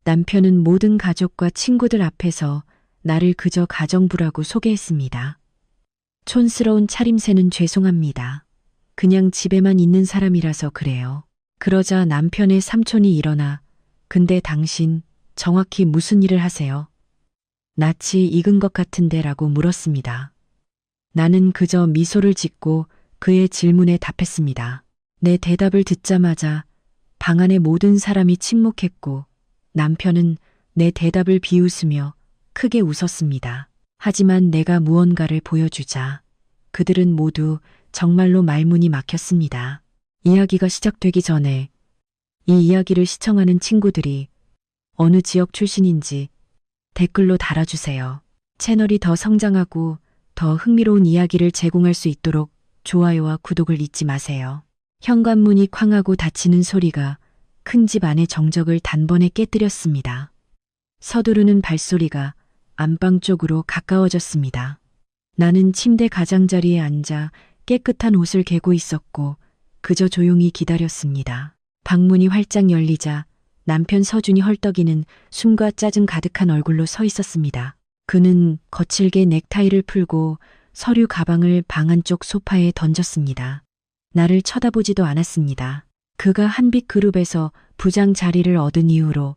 남편은 모든 가족과 친구들 앞에서 나를 그저 가정부라고 소개했습니다. 촌스러운 차림새는 죄송합니다. 그냥 집에만 있는 사람이라서 그래요. 그러자 남편의 삼촌이 일어나 근데 당신 정확히 무슨 일을 하세요? 낯이 익은 것 같은데 라고 물었습니다. 나는 그저 미소를 짓고 그의 질문에 답했습니다. 내 대답을 듣자마자 방 안의 모든 사람이 침묵했고 남편은 내 대답을 비웃으며 크게 웃었습니다. 하지만 내가 무언가를 보여주자 그들은 모두 정말로 말문이 막혔습니다. 이야기가 시작되기 전에 이 이야기를 시청하는 친구들이 어느 지역 출신인지 댓글로 달아주세요. 채널이 더 성장하고 더 흥미로운 이야기를 제공할 수 있도록 좋아요와 구독을 잊지 마세요. 현관문이 쾅하고 닫히는 소리가 큰 집 안의 정적을 단번에 깨뜨렸습니다. 서두르는 발소리가 안방 쪽으로 가까워졌습니다. 나는 침대 가장자리에 앉아 깨끗한 옷을 개고 있었고 그저 조용히 기다렸습니다. 방문이 활짝 열리자 남편 서준이 헐떡이는 숨과 짜증 가득한 얼굴로 서 있었습니다. 그는 거칠게 넥타이를 풀고 서류 가방을 방 안쪽 소파에 던졌습니다. 나를 쳐다보지도 않았습니다. 그가 한빛그룹에서 부장 자리를 얻은 이후로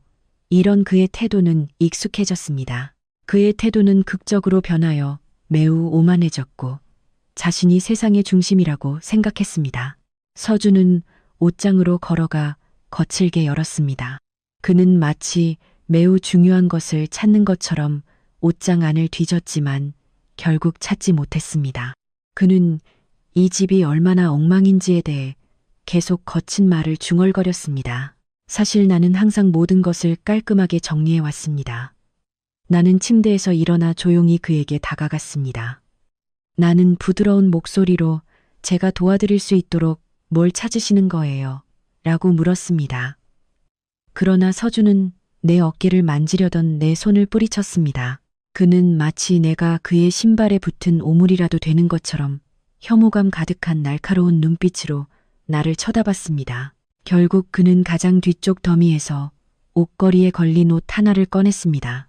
이런 그의 태도는 익숙해졌습니다. 그의 태도는 극적으로 변하여 매우 오만해졌고 자신이 세상의 중심이라고 생각했습니다. 서준은 옷장으로 걸어가 거칠게 열었습니다. 그는 마치 매우 중요한 것을 찾는 것처럼 옷장 안을 뒤졌지만 결국 찾지 못했습니다. 그는 이 집이 얼마나 엉망인지에 대해 계속 거친 말을 중얼거렸습니다. 사실 나는 항상 모든 것을 깔끔하게 정리해 왔습니다. 나는 침대에서 일어나 조용히 그에게 다가갔습니다. 나는 부드러운 목소리로 제가 도와드릴 수 있도록 뭘 찾으시는 거예요? 라고 물었습니다. 그러나 서준은 내 어깨를 만지려던 내 손을 뿌리쳤습니다. 그는 마치 내가 그의 신발에 붙은 오물이라도 되는 것처럼 혐오감 가득한 날카로운 눈빛으로 나를 쳐다봤습니다. 결국 그는 가장 뒤쪽 더미에서 옷걸이에 걸린 옷 하나를 꺼냈습니다.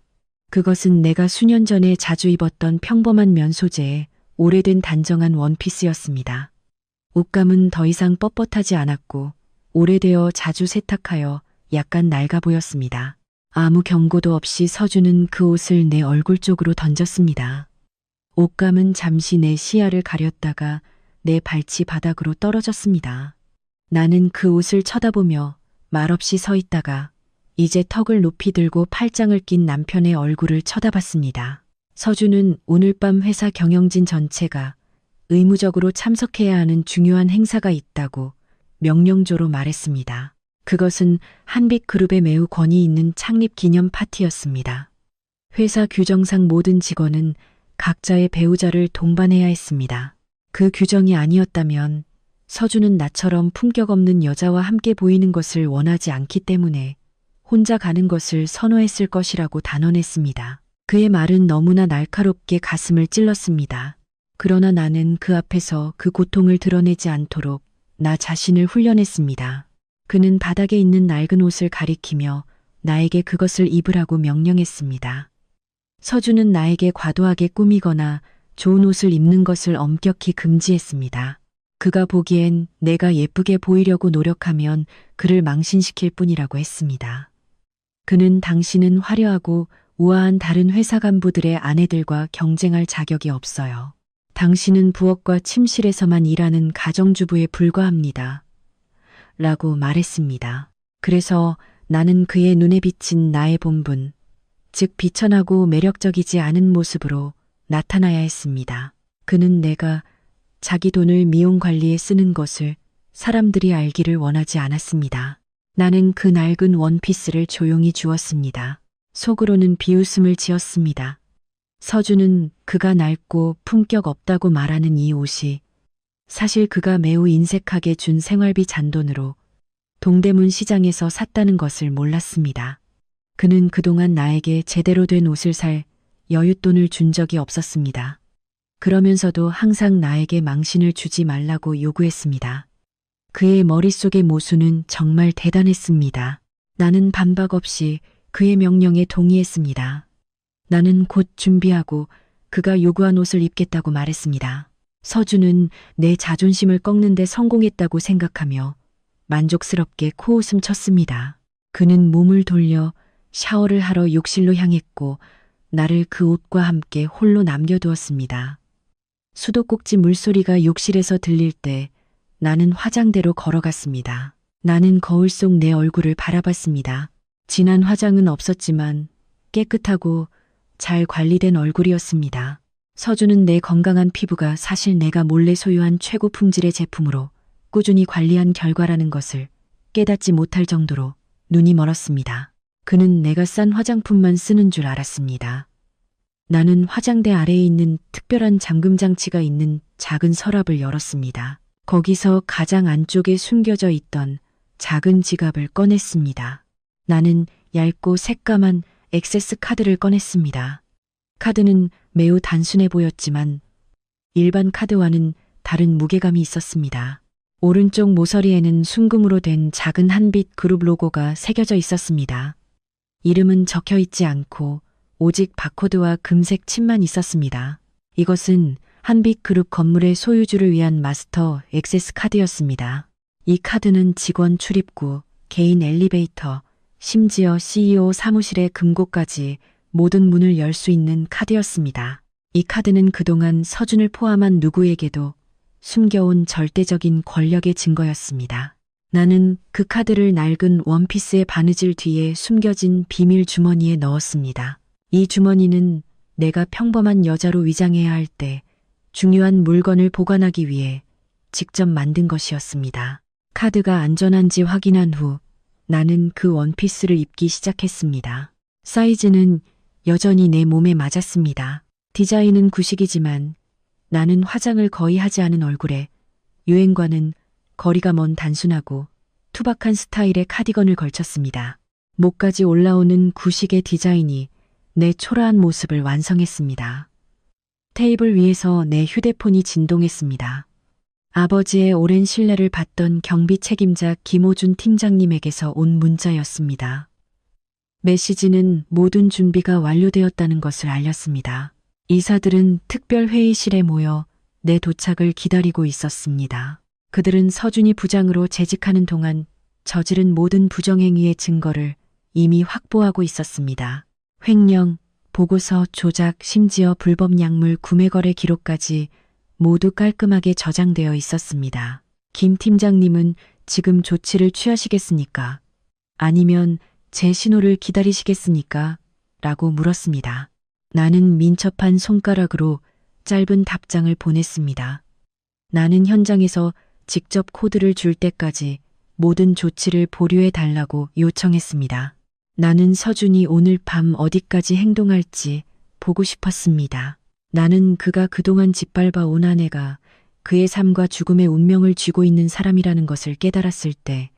그것은 내가 수년 전에 자주 입었던 평범한 면 소재의 오래된 단정한 원피스였습니다. 옷감은 더 이상 뻣뻣하지 않았고 오래되어 자주 세탁하여 약간 낡아 보였습니다. 아무 경고도 없이 서준은 그 옷을 내 얼굴 쪽으로 던졌습니다. 옷감은 잠시 내 시야를 가렸다가 내 발치 바닥으로 떨어졌습니다. 나는 그 옷을 쳐다보며 말없이 서 있다가 이제 턱을 높이 들고 팔짱을 낀 남편의 얼굴을 쳐다봤습니다. 서준은 오늘 밤 회사 경영진 전체가 의무적으로 참석해야 하는 중요한 행사가 있다고 명령조로 말했습니다. 그것은 한빛그룹의 매우 권위 있는 창립 기념 파티였습니다. 회사 규정상 모든 직원은 각자의 배우자를 동반해야 했습니다. 그 규정이 아니었다면 서준은 나처럼 품격 없는 여자와 함께 보이는 것을 원하지 않기 때문에 혼자 가는 것을 선호했을 것이라고 단언했습니다. 그의 말은 너무나 날카롭게 가슴을 찔렀습니다. 그러나 나는 그 앞에서 그 고통을 드러내지 않도록 나 자신을 훈련했습니다. 그는 바닥에 있는 낡은 옷을 가리키며 나에게 그것을 입으라고 명령했습니다. 서준은 나에게 과도하게 꾸미거나 좋은 옷을 입는 것을 엄격히 금지했습니다. 그가 보기엔 내가 예쁘게 보이려고 노력하면 그를 망신시킬 뿐이라고 했습니다. 그는 당신은 화려하고 우아한 다른 회사 간부들의 아내들과 경쟁할 자격이 없어요. 당신은 부엌과 침실에서만 일하는 가정주부에 불과합니다. 라고 말했습니다. 그래서 나는 그의 눈에 비친 나의 본분, 즉 비천하고 매력적이지 않은 모습으로 나타나야 했습니다. 그는 내가 자기 돈을 미용 관리에 쓰는 것을 사람들이 알기를 원하지 않았습니다. 나는 그 낡은 원피스를 조용히 주었습니다. 속으로는 비웃음을 지었습니다. 서준은 그가 낡고 품격 없다고 말하는 이 옷이 사실 그가 매우 인색하게 준 생활비 잔돈으로 동대문 시장에서 샀다는 것을 몰랐습니다. 그는 그동안 나에게 제대로 된 옷을 살 여윳돈을 준 적이 없었습니다. 그러면서도 항상 나에게 망신을 주지 말라고 요구했습니다. 그의 머릿속의 모순은 정말 대단했습니다. 나는 반박 없이 그의 명령에 동의했습니다. 나는 곧 준비하고 그가 요구한 옷을 입겠다고 말했습니다. 서준은 내 자존심을 꺾는데 성공했다고 생각하며 만족스럽게 코웃음 쳤습니다. 그는 몸을 돌려 샤워를 하러 욕실로 향했고 나를 그 옷과 함께 홀로 남겨두었습니다. 수도꼭지 물소리가 욕실에서 들릴 때 나는 화장대로 걸어갔습니다. 나는 거울 속 내 얼굴을 바라봤습니다. 진한 화장은 없었지만 깨끗하고 잘 관리된 얼굴이었습니다. 서준은 내 건강한 피부가 사실 내가 몰래 소유한 최고 품질의 제품으로 꾸준히 관리한 결과라는 것을 깨닫지 못할 정도로 눈이 멀었습니다. 그는 내가 싼 화장품만 쓰는 줄 알았습니다. 나는 화장대 아래에 있는 특별한 잠금 장치가 있는 작은 서랍을 열었습니다. 거기서 가장 안쪽에 숨겨져 있던 작은 지갑을 꺼냈습니다. 나는 얇고 새까만 액세스 카드를 꺼냈습니다. 카드는 매우 단순해 보였지만 일반 카드와는 다른 무게감이 있었습니다. 오른쪽 모서리에는 순금으로 된 작은 한빛 그룹 로고가 새겨져 있었습니다. 이름은 적혀 있지 않고 오직 바코드와 금색 칩만 있었습니다. 이것은 한빛 그룹 건물의 소유주를 위한 마스터 액세스 카드였습니다. 이 카드는 직원 출입구, 개인 엘리베이터, 심지어 CEO 사무실의 금고까지 모든 문을 열 수 있는 카드였습니다. 이 카드는 그동안 서준을 포함한 누구에게도 숨겨온 절대적인 권력의 증거였습니다. 나는 그 카드를 낡은 원피스의 바느질 뒤에 숨겨진 비밀 주머니에 넣었습니다. 이 주머니는 내가 평범한 여자로 위장해야 할 때 중요한 물건을 보관하기 위해 직접 만든 것이었습니다. 카드가 안전한지 확인한 후 나는 그 원피스를 입기 시작했습니다. 사이즈는 여전히 내 몸에 맞았습니다. 디자인은 구식이지만 나는 화장을 거의 하지 않은 얼굴에 유행과는 거리가 먼 단순하고 투박한 스타일의 카디건을 걸쳤습니다. 목까지 올라오는 구식의 디자인이 내 초라한 모습을 완성했습니다. 테이블 위에서 내 휴대폰이 진동했습니다. 아버지의 오랜 신뢰를 받던 경비 책임자 김호준 팀장님에게서 온 문자였습니다. 메시지는 모든 준비가 완료되었다는 것을 알렸습니다. 이사들은 특별 회의실에 모여 내 도착을 기다리고 있었습니다. 그들은 서준이 부장으로 재직하는 동안 저지른 모든 부정행위의 증거를 이미 확보하고 있었습니다. 횡령, 보고서 조작, 심지어 불법 약물 구매 거래 기록까지 모두 깔끔하게 저장되어 있었습니다. 김 팀장님은 지금 조치를 취하시겠습니까? 아니면 제 신호를 기다리시겠습니까? 라고 물었습니다. 나는 민첩한 손가락으로 짧은 답장을 보냈습니다. 나는 현장에서 직접 코드를 줄 때까지 모든 조치를 보류해 달라고 요청했습니다. 나는 서준이 오늘 밤 어디까지 행동할지 보고 싶었습니다. 나는 그가 그동안 짓밟아 온 아내가 그의 삶과 죽음의 운명을 쥐고 있는 사람이라는 것을 깨달았을 때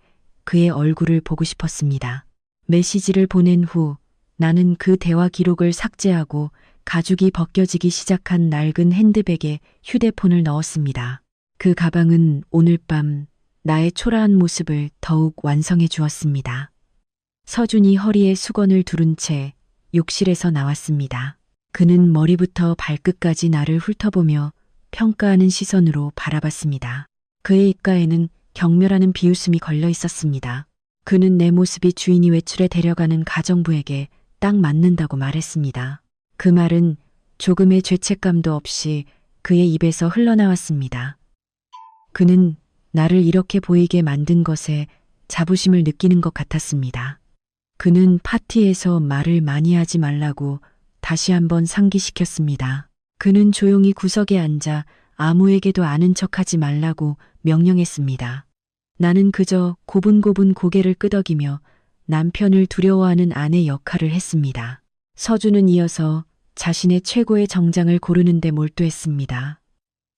그의 얼굴을 보고 싶었습니다. 메시지를 보낸 후 나는 그 대화 기록을 삭제하고 가죽이 벗겨지기 시작한 낡은 핸드백에 휴대폰을 넣었습니다. 그 가방은 오늘 밤 나의 초라한 모습을 더욱 완성해 주었습니다. 서준이 허리에 수건을 두른 채 욕실에서 나왔습니다. 그는 머리부터 발끝까지 나를 훑어보며 평가하는 시선으로 바라봤습니다. 그의 입가에는 경멸하는 비웃음이 걸려 있었습니다. 그는 내 모습이 주인이 외출에 데려가는 가정부에게 딱 맞는다고 말했습니다. 그 말은 조금의 죄책감도 없이 그의 입에서 흘러나왔습니다. 그는 나를 이렇게 보이게 만든 것에 자부심을 느끼는 것 같았습니다. 그는 파티에서 말을 많이 하지 말라고 다시 한번 상기시켰습니다. 그는 조용히 구석에 앉아 아무에게도 아는 척하지 말라고 명령했습니다. 나는 그저 고분고분 고개를 끄덕이며 남편을 두려워하는 아내 역할을 했습니다. 서준은 이어서 자신의 최고의 정장을 고르는 데 몰두했습니다.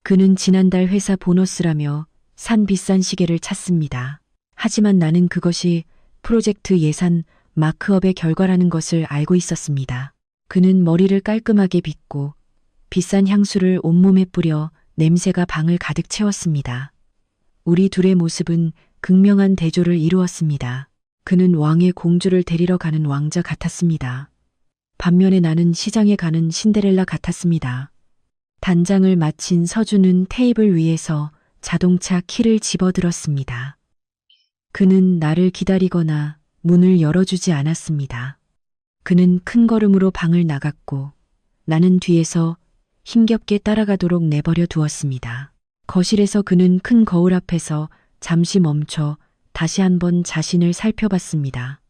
그는 지난달 회사 보너스라며 산 비싼 시계를 찼습니다. 하지만 나는 그것이 프로젝트 예산 마크업의 결과라는 것을 알고 있었습니다. 그는 머리를 깔끔하게 빗고 비싼 향수를 온몸에 뿌려 냄새가 방을 가득 채웠습니다. 우리 둘의 모습은 극명한 대조를 이루었습니다. 그는 왕의 공주를 데리러 가는 왕자 같았습니다. 반면에 나는 시장에 가는 신데렐라 같았습니다. 단장을 마친 서준은 테이블 위에서 자동차 키를 집어들었습니다. 그는 나를 기다리거나 문을 열어주지 않았습니다. 그는 큰 걸음으로 방을 나갔고 나는 뒤에서 힘겹게 따라가도록 내버려 두었습니다. 거실에서 그는 큰 거울 앞에서 잠시 멈춰 다시 한번 자신을 살펴봤습니다.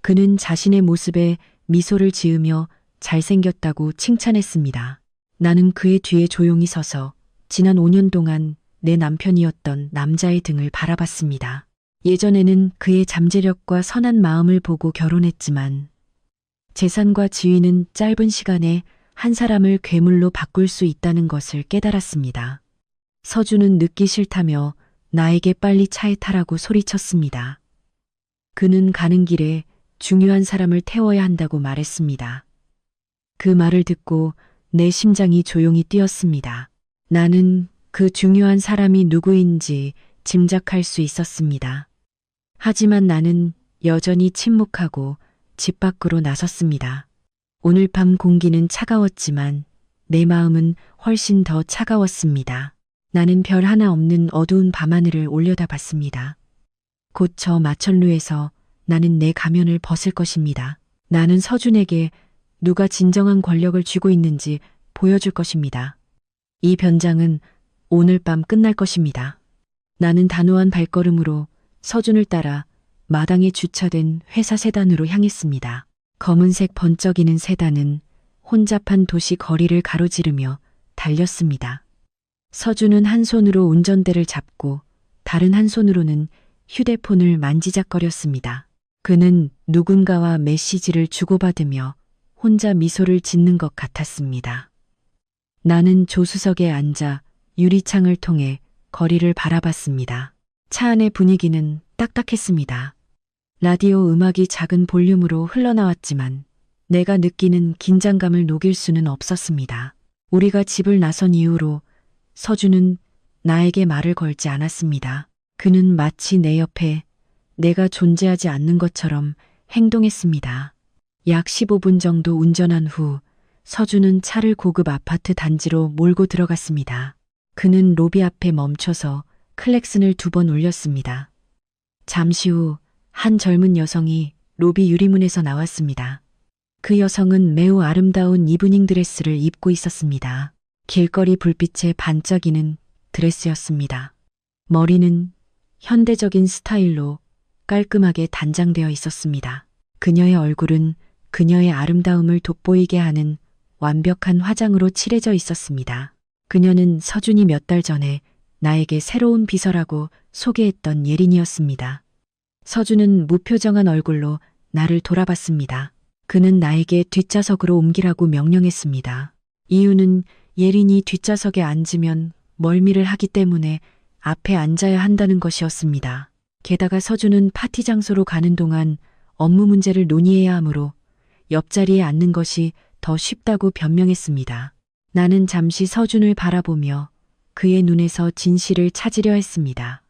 그는 자신의 모습에 미소를 지으며 잘생겼다고 칭찬했습니다. 나는 그의 뒤에 조용히 서서 지난 5년 동안 내 남편이었던 남자의 등을 바라봤습니다. 예전에는 그의 잠재력과 선한 마음을 보고 결혼했지만 재산과 지위는 짧은 시간에 한 사람을 괴물로 바꿀 수 있다는 것을 깨달았습니다. 서준은 늦기 싫다며 나에게 빨리 차에 타라고 소리쳤습니다. 그는 가는 길에 중요한 사람을 태워야 한다고 말했습니다. 그 말을 듣고 내 심장이 조용히 뛰었습니다. 나는 그 중요한 사람이 누구인지 짐작할 수 있었습니다. 하지만 나는 여전히 침묵하고 집 밖으로 나섰습니다. 오늘 밤 공기는 차가웠지만 내 마음은 훨씬 더 차가웠습니다. 나는 별 하나 없는 어두운 밤하늘을 올려다봤습니다. 곧 저 마천루에서 나는 내 가면을 벗을 것입니다. 나는 서준에게 누가 진정한 권력을 쥐고 있는지 보여줄 것입니다. 이 변장은 오늘 밤 끝날 것입니다. 나는 단호한 발걸음으로 서준을 따라 마당에 주차된 회사 세단으로 향했습니다. 검은색 번쩍이는 세단은 혼잡한 도시 거리를 가로지르며 달렸습니다. 서준은 한 손으로 운전대를 잡고 다른 한 손으로는 휴대폰을 만지작거렸습니다. 그는 누군가와 메시지를 주고받으며 혼자 미소를 짓는 것 같았습니다. 나는 조수석에 앉아 유리창을 통해 거리를 바라봤습니다. 차 안의 분위기는 딱딱했습니다. 라디오 음악이 작은 볼륨으로 흘러나왔지만 내가 느끼는 긴장감을 녹일 수는 없었습니다. 우리가 집을 나선 이후로 서준은 나에게 말을 걸지 않았습니다. 그는 마치 내 옆에 내가 존재하지 않는 것처럼 행동했습니다. 약 15분 정도 운전한 후 서준은 차를 고급 아파트 단지로 몰고 들어갔습니다. 그는 로비 앞에 멈춰서 클렉슨을 2번 울렸습니다. 잠시 후 한 젊은 여성이 로비 유리문에서 나왔습니다. 그 여성은 매우 아름다운 이브닝 드레스를 입고 있었습니다. 길거리 불빛에 반짝이는 드레스였습니다. 머리는 현대적인 스타일로 깔끔하게 단장되어 있었습니다. 그녀의 얼굴은 그녀의 아름다움을 돋보이게 하는 완벽한 화장으로 칠해져 있었습니다. 그녀는 서준이 몇 달 전에 나에게 새로운 비서라고 소개했던 예린이었습니다. 서준은 무표정한 얼굴로 나를 돌아봤습니다. 그는 나에게 뒷좌석으로 옮기라고 명령했습니다. 이유는 예린이 뒷좌석에 앉으면 멀미를 하기 때문에 앞에 앉아야 한다는 것이었습니다. 게다가 서준은 파티 장소로 가는 동안 업무 문제를 논의해야 하므로 옆자리에 앉는 것이 더 쉽다고 변명했습니다. 나는 잠시 서준을 바라보며 그의 눈에서 진실을 찾으려 했습니다.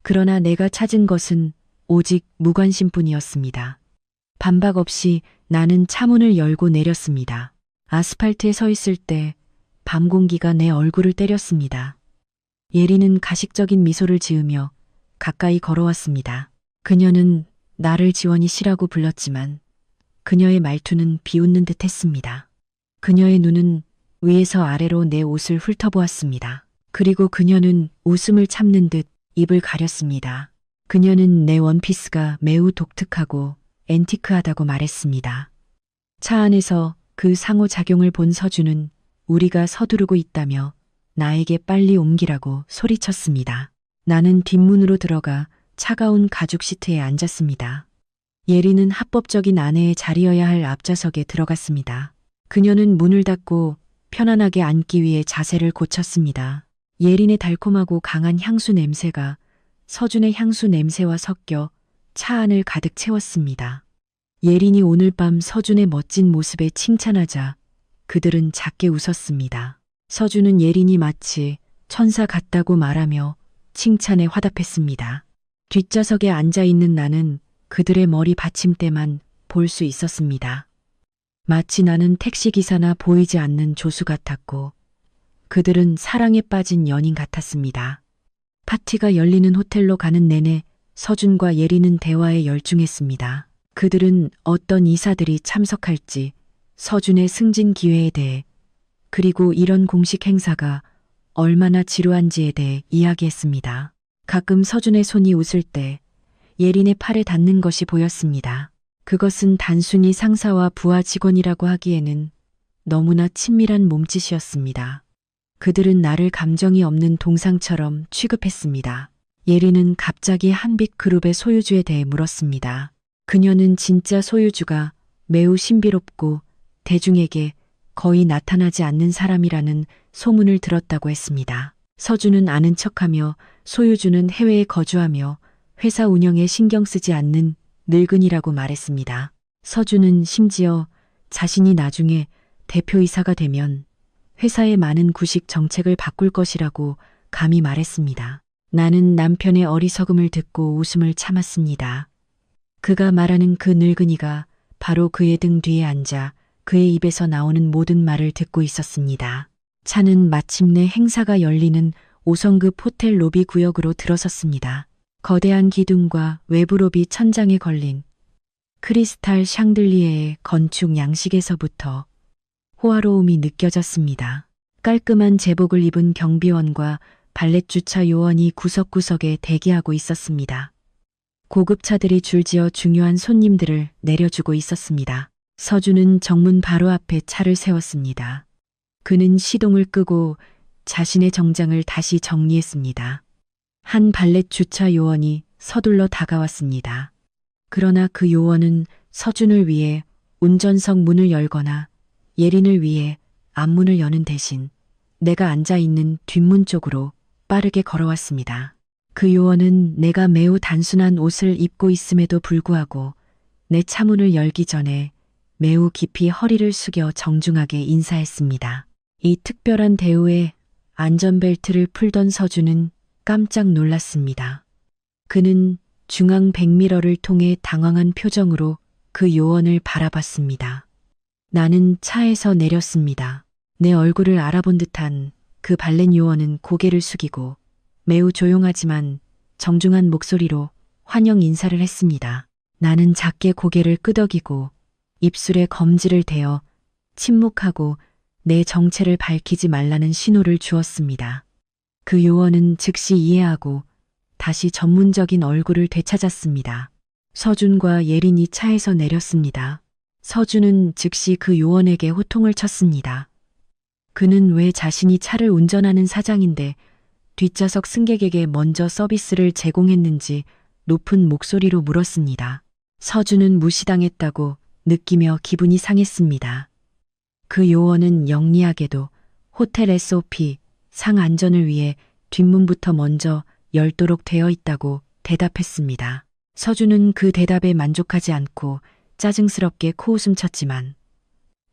그러나 내가 찾은 것은 오직 무관심뿐이었습니다. 반박 없이 나는 차문을 열고 내렸습니다. 아스팔트에 서 있을 때 밤 공기가 내 얼굴을 때렸습니다. 예린은 가식적인 미소를 지으며 가까이 걸어왔습니다. 그녀는 나를 지원이 씨라고 불렀지만 그녀의 말투는 비웃는 듯 했습니다. 그녀의 눈은 위에서 아래로 내 옷을 훑어보았습니다. 그리고 그녀는 웃음을 참는 듯 입을 가렸습니다. 그녀는 내 원피스가 매우 독특하고 앤티크하다고 말했습니다. 차 안에서 그 상호작용을 본 서준은 우리가 서두르고 있다며 나에게 빨리 옮기라고 소리쳤습니다. 나는 뒷문으로 들어가 차가운 가죽 시트에 앉았습니다. 예린은 합법적인 아내의 자리여야 할 앞좌석에 들어갔습니다. 그녀는 문을 닫고 편안하게 앉기 위해 자세를 고쳤습니다. 예린의 달콤하고 강한 향수 냄새가 서준의 향수 냄새와 섞여 차 안을 가득 채웠습니다. 예린이 오늘 밤 서준의 멋진 모습에 칭찬하자 그들은 작게 웃었습니다. 서준은 예린이 마치 천사 같다고 말하며 칭찬에 화답했습니다. 뒷좌석에 앉아있는 나는 그들의 머리 받침대만 볼 수 있었습니다. 마치 나는 택시기사나 보이지 않는 조수 같았고 그들은 사랑에 빠진 연인 같았습니다. 파티가 열리는 호텔로 가는 내내 서준과 예리는 대화에 열중했습니다. 그들은 어떤 이사들이 참석할지, 서준의 승진 기회에 대해, 그리고 이런 공식 행사가 얼마나 지루한지에 대해 이야기했습니다. 가끔 서준의 손이 웃을 때 예린의 팔에 닿는 것이 보였습니다. 그것은 단순히 상사와 부하 직원이라고 하기에는 너무나 친밀한 몸짓이었습니다. 그들은 나를 감정이 없는 동상처럼 취급했습니다. 예린은 갑자기 한빛 그룹의 소유주에 대해 물었습니다. 그녀는 진짜 소유주가 매우 신비롭고 대중에게 거의 나타나지 않는 사람이라는 소문을 들었다고 했습니다. 서준은 아는 척하며 소유주는 해외에 거주하며 회사 운영에 신경 쓰지 않는 늙은이라고 말했습니다. 서준은 심지어 자신이 나중에 대표이사가 되면 회사의 많은 구식 정책을 바꿀 것이라고 감히 말했습니다. 나는 남편의 어리석음을 듣고 웃음을 참았습니다. 그가 말하는 그 늙은이가 바로 그의 등 뒤에 앉아 그의 입에서 나오는 모든 말을 듣고 있었습니다. 차는 마침내 행사가 열리는 5성급 호텔 로비 구역으로 들어섰습니다. 거대한 기둥과 외부 로비 천장에 걸린 크리스탈 샹들리에의 건축 양식에서부터 호화로움이 느껴졌습니다. 깔끔한 제복을 입은 경비원과 발렛 주차 요원이 구석구석에 대기하고 있었습니다. 고급차들이 줄지어 중요한 손님들을 내려주고 있었습니다. 서준은 정문 바로 앞에 차를 세웠습니다. 그는 시동을 끄고 자신의 정장을 다시 정리했습니다. 한 발렛 주차 요원이 서둘러 다가왔습니다. 그러나 그 요원은 서준을 위해 운전석 문을 열거나 예린을 위해 앞문을 여는 대신 내가 앉아있는 뒷문 쪽으로 빠르게 걸어왔습니다. 그 요원은 내가 매우 단순한 옷을 입고 있음에도 불구하고 내 차문을 열기 전에 매우 깊이 허리를 숙여 정중하게 인사했습니다. 이 특별한 대우에 안전벨트를 풀던 서준은 깜짝 놀랐습니다. 그는 중앙 백미러를 통해 당황한 표정으로 그 요원을 바라봤습니다. 나는 차에서 내렸습니다. 내 얼굴을 알아본 듯한 그 발렛 요원은 고개를 숙이고 매우 조용하지만 정중한 목소리로 환영 인사를 했습니다. 나는 작게 고개를 끄덕이고 입술에 검지를 대어 침묵하고 내 정체를 밝히지 말라는 신호를 주었습니다. 그 요원은 즉시 이해하고 다시 전문적인 얼굴을 되찾았습니다. 서준과 예린이 차에서 내렸습니다. 서준은 즉시 그 요원에게 호통을 쳤습니다. 그는 왜 자신이 차를 운전하는 사장인데 뒷좌석 승객에게 먼저 서비스를 제공했는지 높은 목소리로 물었습니다. 서준은 무시당했다고 느끼며 기분이 상했습니다. 그 요원은 영리하게도 호텔 SOP 상 안전을 위해 뒷문부터 먼저 열도록 되어 있다고 대답했습니다. 서준은 그 대답에 만족하지 않고 짜증스럽게 코웃음 쳤지만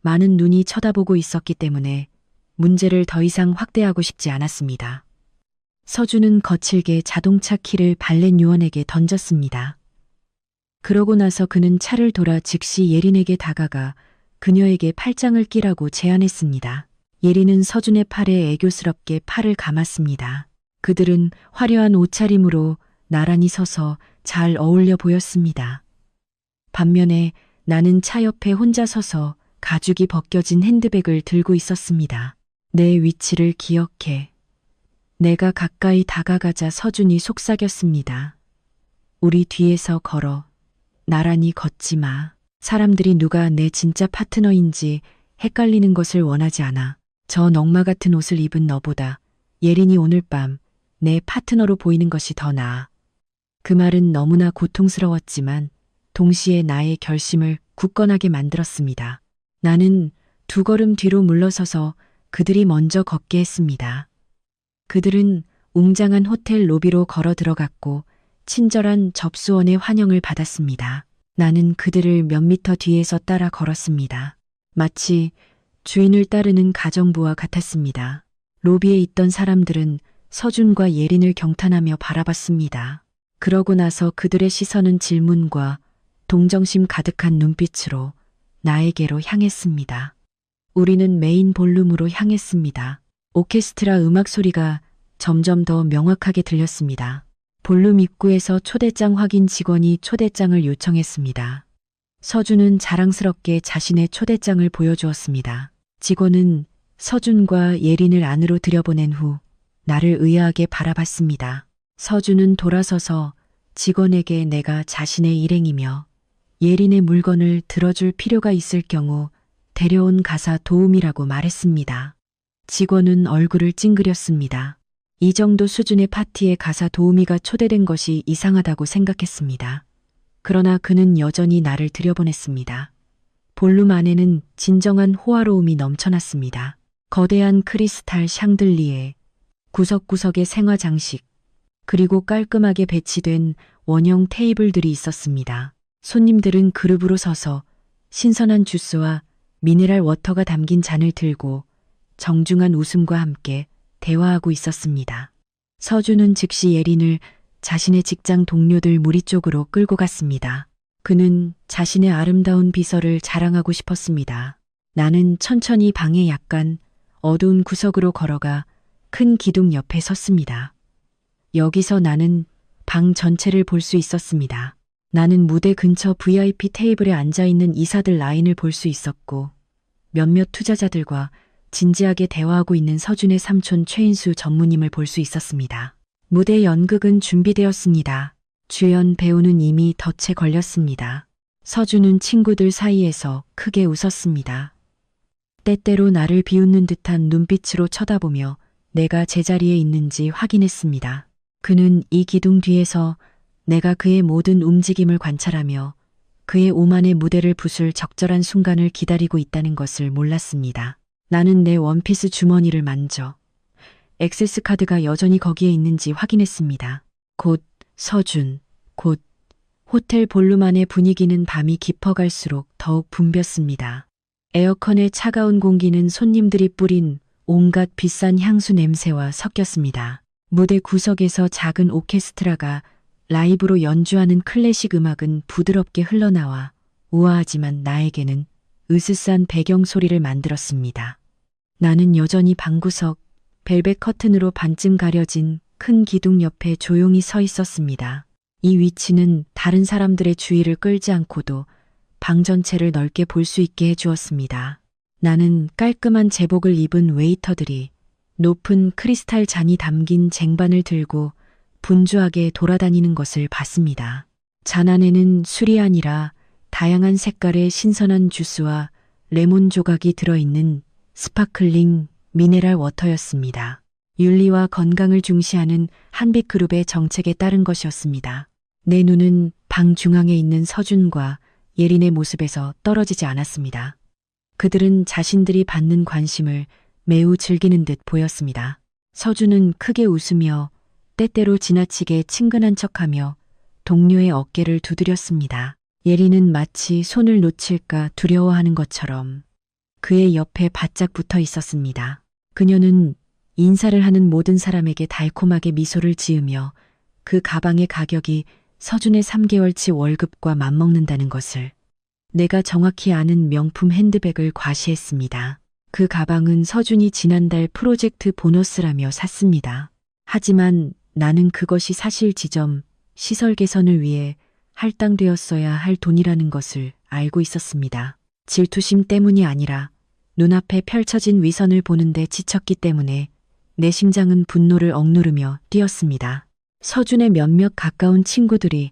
많은 눈이 쳐다보고 있었기 때문에 문제를 더 이상 확대하고 싶지 않았습니다. 서준은 거칠게 자동차 키를 발렛 요원에게 던졌습니다. 그러고 나서 그는 차를 돌아 즉시 예린에게 다가가 그녀에게 팔짱을 끼라고 제안했습니다. 예린은 서준의 팔에 애교스럽게 팔을 감았습니다. 그들은 화려한 옷차림으로 나란히 서서 잘 어울려 보였습니다. 반면에 나는 차 옆에 혼자 서서 가죽이 벗겨진 핸드백을 들고 있었습니다. 내 위치를 기억해. 내가 가까이 다가가자 서준이 속삭였습니다. 우리 뒤에서 걸어. 나란히 걷지 마. 사람들이 누가 내 진짜 파트너인지 헷갈리는 것을 원하지 않아. 저 넝마 같은 옷을 입은 너보다 예린이 오늘 밤 내 파트너로 보이는 것이 더 나아. 그 말은 너무나 고통스러웠지만 동시에 나의 결심을 굳건하게 만들었습니다. 나는 두 걸음 뒤로 물러서서 그들이 먼저 걷게 했습니다. 그들은 웅장한 호텔 로비로 걸어 들어갔고 친절한 접수원의 환영을 받았습니다. 나는 그들을 몇 미터 뒤에서 따라 걸었습니다. 마치 주인을 따르는 가정부와 같았습니다. 로비에 있던 사람들은 서준과 예린을 경탄하며 바라봤습니다. 그러고 나서 그들의 시선은 질문과 동정심 가득한 눈빛으로 나에게로 향했습니다. 우리는 메인 볼룸으로 향했습니다. 오케스트라 음악 소리가 점점 더 명확하게 들렸습니다. 볼룸 입구에서 초대장 확인 직원이 초대장을 요청했습니다. 서준은 자랑스럽게 자신의 초대장을 보여주었습니다. 직원은 서준과 예린을 안으로 들여보낸 후 나를 의아하게 바라봤습니다. 서준은 돌아서서 직원에게 내가 자신의 일행이며 예린의 물건을 들어줄 필요가 있을 경우 데려온 가사 도움이라고 말했습니다. 직원은 얼굴을 찡그렸습니다. 이 정도 수준의 파티에 가사 도우미가 초대된 것이 이상하다고 생각했습니다. 그러나 그는 여전히 나를 들여보냈습니다. 볼룸 안에는 진정한 호화로움이 넘쳐났습니다. 거대한 크리스탈 샹들리에, 구석구석의 생화 장식, 그리고 깔끔하게 배치된 원형 테이블들이 있었습니다. 손님들은 그룹으로 서서 신선한 주스와 미네랄 워터가 담긴 잔을 들고 정중한 웃음과 함께 대화하고 있었습니다. 서준은 즉시 예린을 자신의 직장 동료들 무리 쪽으로 끌고 갔습니다. 그는 자신의 아름다운 비서를 자랑하고 싶었습니다. 나는 천천히 방의 약간 어두운 구석으로 걸어가 큰 기둥 옆에 섰습니다. 여기서 나는 방 전체를 볼 수 있었습니다. 나는 무대 근처 VIP 테이블에 앉아있는 이사들 라인을 볼 수 있었고 몇몇 투자자들과 진지하게 대화하고 있는 서준의 삼촌 최인수 전무님을 볼 수 있었습니다. 무대 연극은 준비되었습니다. 주연 배우는 이미 덫에 걸렸습니다. 서준은 친구들 사이에서 크게 웃었습니다. 때때로 나를 비웃는 듯한 눈빛으로 쳐다보며 내가 제자리에 있는지 확인했습니다. 그는 이 기둥 뒤에서 내가 그의 모든 움직임을 관찰하며 그의 오만의 무대를 부술 적절한 순간을 기다리고 있다는 것을 몰랐습니다. 나는 내 원피스 주머니를 만져 액세스 카드가 여전히 거기에 있는지 확인했습니다. 곧 서준, 곧 호텔 볼룸 안의 분위기는 밤이 깊어갈수록 더욱 붐볐습니다. 에어컨의 차가운 공기는 손님들이 뿌린 온갖 비싼 향수 냄새와 섞였습니다. 무대 구석에서 작은 오케스트라가 라이브로 연주하는 클래식 음악은 부드럽게 흘러나와 우아하지만 나에게는 으스스한 배경 소리를 만들었습니다. 나는 여전히 방구석, 벨벳 커튼으로 반쯤 가려진 큰 기둥 옆에 조용히 서 있었습니다. 이 위치는 다른 사람들의 주의를 끌지 않고도 방 전체를 넓게 볼 수 있게 해주었습니다. 나는 깔끔한 제복을 입은 웨이터들이 높은 크리스탈 잔이 담긴 쟁반을 들고 분주하게 돌아다니는 것을 봤습니다. 잔 안에는 술이 아니라 다양한 색깔의 신선한 주스와 레몬 조각이 들어있는 스파클링 미네랄 워터였습니다. 윤리와 건강을 중시하는 한빛그룹의 정책에 따른 것이었습니다. 내 눈은 방 중앙에 있는 서준과 예린의 모습에서 떨어지지 않았습니다. 그들은 자신들이 받는 관심을 매우 즐기는 듯 보였습니다. 서준은 크게 웃으며 때때로 지나치게 친근한 척하며 동료의 어깨를 두드렸습니다. 예린은 마치 손을 놓칠까 두려워하는 것처럼 그의 옆에 바짝 붙어 있었습니다. 그녀는 인사를 하는 모든 사람에게 달콤하게 미소를 지으며 그 가방의 가격이 서준의 3개월치 월급과 맞먹는다는 것을 내가 정확히 아는 명품 핸드백을 과시했습니다. 그 가방은 서준이 지난달 프로젝트 보너스라며 샀습니다. 하지만 나는 그것이 사실 지점, 시설 개선을 위해 할당되었어야 할 돈이라는 것을 알고 있었습니다. 질투심 때문이 아니라 눈앞에 펼쳐진 위선을 보는데 지쳤기 때문에 내 심장은 분노를 억누르며 뛰었습니다. 서준의 몇몇 가까운 친구들이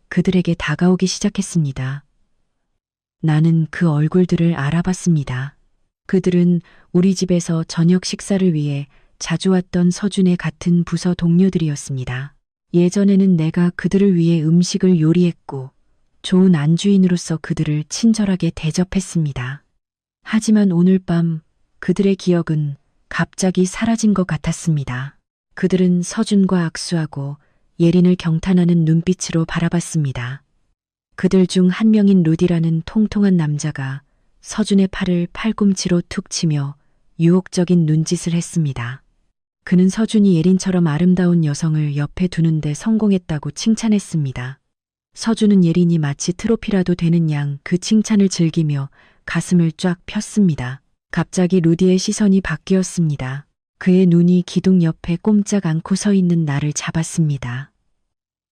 그들에게 다가오기 시작했습니다. 나는 그 얼굴들을 알아봤습니다. 그들은 우리 집에서 저녁 식사를 위해 자주 왔던 서준의 같은 부서 동료들이었습니다. 예전에는 내가 그들을 위해 음식을 요리했고 좋은 안주인으로서 그들을 친절하게 대접했습니다. 하지만 오늘 밤 그들의 기억은 갑자기 사라진 것 같았습니다. 그들은 서준과 악수하고 예린을 경탄하는 눈빛으로 바라봤습니다. 그들 중 한 명인 루디라는 통통한 남자가 서준의 팔을 팔꿈치로 툭 치며 유혹적인 눈짓을 했습니다. 그는 서준이 예린처럼 아름다운 여성을 옆에 두는데 성공했다고 칭찬했습니다. 서준은 예린이 마치 트로피라도 되는 양 그 칭찬을 즐기며 가슴을 쫙 폈습니다. 갑자기 루디의 시선이 바뀌었습니다. 그의 눈이 기둥 옆에 꼼짝 않고 서 있는 나를 잡았습니다.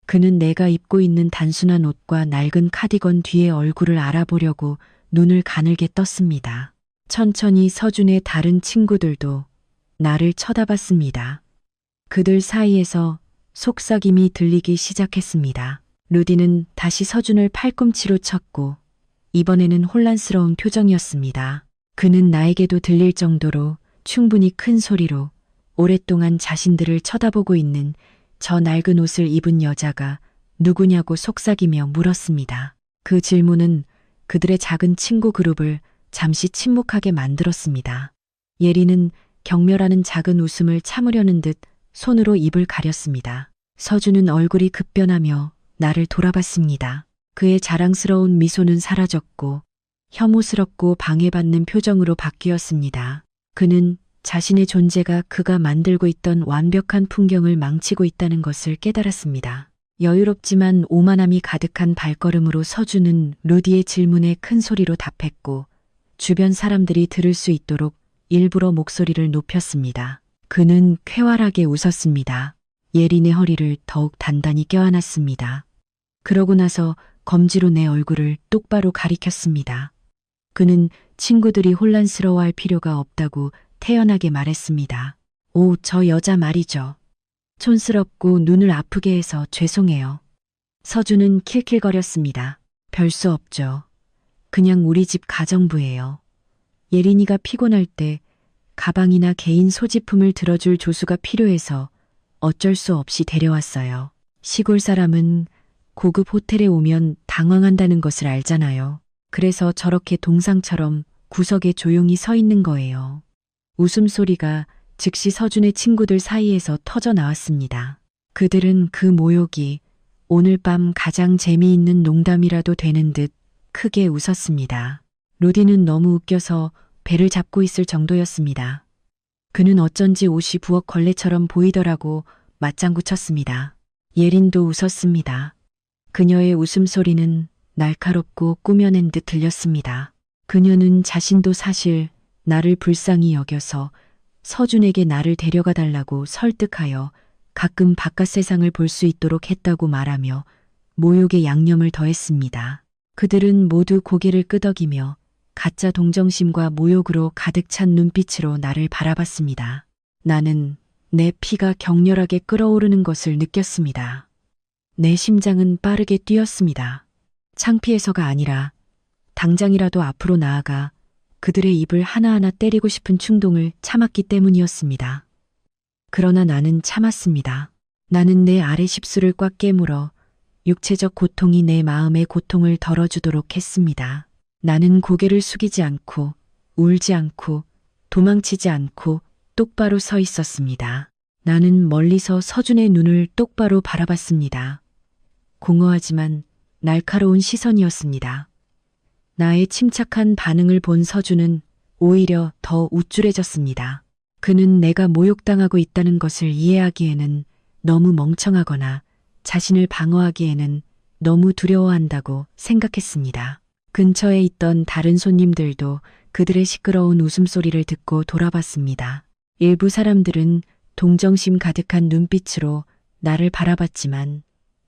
그는 내가 입고 있는 단순한 옷과 낡은 카디건 뒤에 얼굴을 알아보려고 눈을 가늘게 떴습니다. 천천히 서준의 다른 친구들도 나를 쳐다봤습니다. 그들 사이에서 속삭임이 들리기 시작했습니다. 루디는 다시 서준을 팔꿈치로 쳤고 이번에는 혼란스러운 표정이었습니다. 그는 나에게도 들릴 정도로 충분히 큰 소리로 오랫동안 자신들을 쳐다보고 있는 저 낡은 옷을 입은 여자가 누구냐고 속삭이며 물었습니다. 그 질문은 그들의 작은 친구 그룹을 잠시 침묵하게 만들었습니다. 예리는 경멸하는 작은 웃음을 참으려는 듯 손으로 입을 가렸습니다. 서준은 얼굴이 급변하며 나를 돌아봤습니다. 그의 자랑스러운 미소는 사라졌고 혐오스럽고 방해받는 표정으로 바뀌었습니다. 그는 자신의 존재가 그가 만들고 있던 완벽한 풍경을 망치고 있다는 것을 깨달았습니다. 여유롭지만 오만함이 가득한 발걸음으로 서준은 루디의 질문에 큰 소리로 답했고 주변 사람들이 들을 수 있도록 일부러 목소리를 높였습니다. 그는 쾌활하게 웃었습니다. 예린의 허리를 더욱 단단히 껴안았습니다. 그러고 나서 검지로 내 얼굴을 똑바로 가리켰습니다. 그는 친구들이 혼란스러워할 필요가 없다고 태연하게 말했습니다. 오, 저 여자 말이죠. 촌스럽고 눈을 아프게 해서 죄송해요. 서준은 킬킬거렸습니다. 별 수 없죠. 그냥 우리 집 가정부예요. 예린이가 피곤할 때 가방이나 개인 소지품을 들어줄 조수가 필요해서 어쩔 수 없이 데려왔어요. 시골 사람은 고급 호텔에 오면 당황한다는 것을 알잖아요. 그래서 저렇게 동상처럼 구석에 조용히 서 있는 거예요. 웃음소리가 즉시 서준의 친구들 사이에서 터져 나왔습니다. 그들은 그 모욕이 오늘 밤 가장 재미있는 농담이라도 되는 듯 크게 웃었습니다. 루디는 너무 웃겨서 배를 잡고 있을 정도였습니다. 그는 어쩐지 옷이 부엌 걸레처럼 보이더라고 맞장구 쳤습니다. 예린도 웃었습니다. 그녀의 웃음소리는 날카롭고 꾸며낸 듯 들렸습니다. 그녀는 자신도 사실 나를 불쌍히 여겨서 서준에게 나를 데려가 달라고 설득하여 가끔 바깥 세상을 볼 수 있도록 했다고 말하며 모욕의 양념을 더했습니다. 그들은 모두 고개를 끄덕이며 가짜 동정심과 모욕으로 가득 찬 눈빛으로 나를 바라봤습니다. 나는 내 피가 격렬하게 끓어오르는 것을 느꼈습니다. 내 심장은 빠르게 뛰었습니다. 창피해서가 아니라 당장이라도 앞으로 나아가 그들의 입을 하나하나 때리고 싶은 충동을 참았기 때문이었습니다. 그러나 나는 참았습니다. 나는 내 아래 십수를 꽉 깨물어 육체적 고통이 내 마음의 고통을 덜어주도록 했습니다. 나는 고개를 숙이지 않고 울지 않고 도망치지 않고 똑바로 서 있었습니다. 나는 멀리서 서준의 눈을 똑바로 바라봤습니다. 공허하지만 날카로운 시선이었습니다. 나의 침착한 반응을 본 서준은 오히려 더 우쭐해졌습니다. 그는 내가 모욕당하고 있다는 것을 이해하기에는 너무 멍청하거나 자신을 방어하기에는 너무 두려워한다고 생각했습니다. 근처에 있던 다른 손님들도 그들의 시끄러운 웃음소리를 듣고 돌아봤습니다. 일부 사람들은 동정심 가득한 눈빛으로 나를 바라봤지만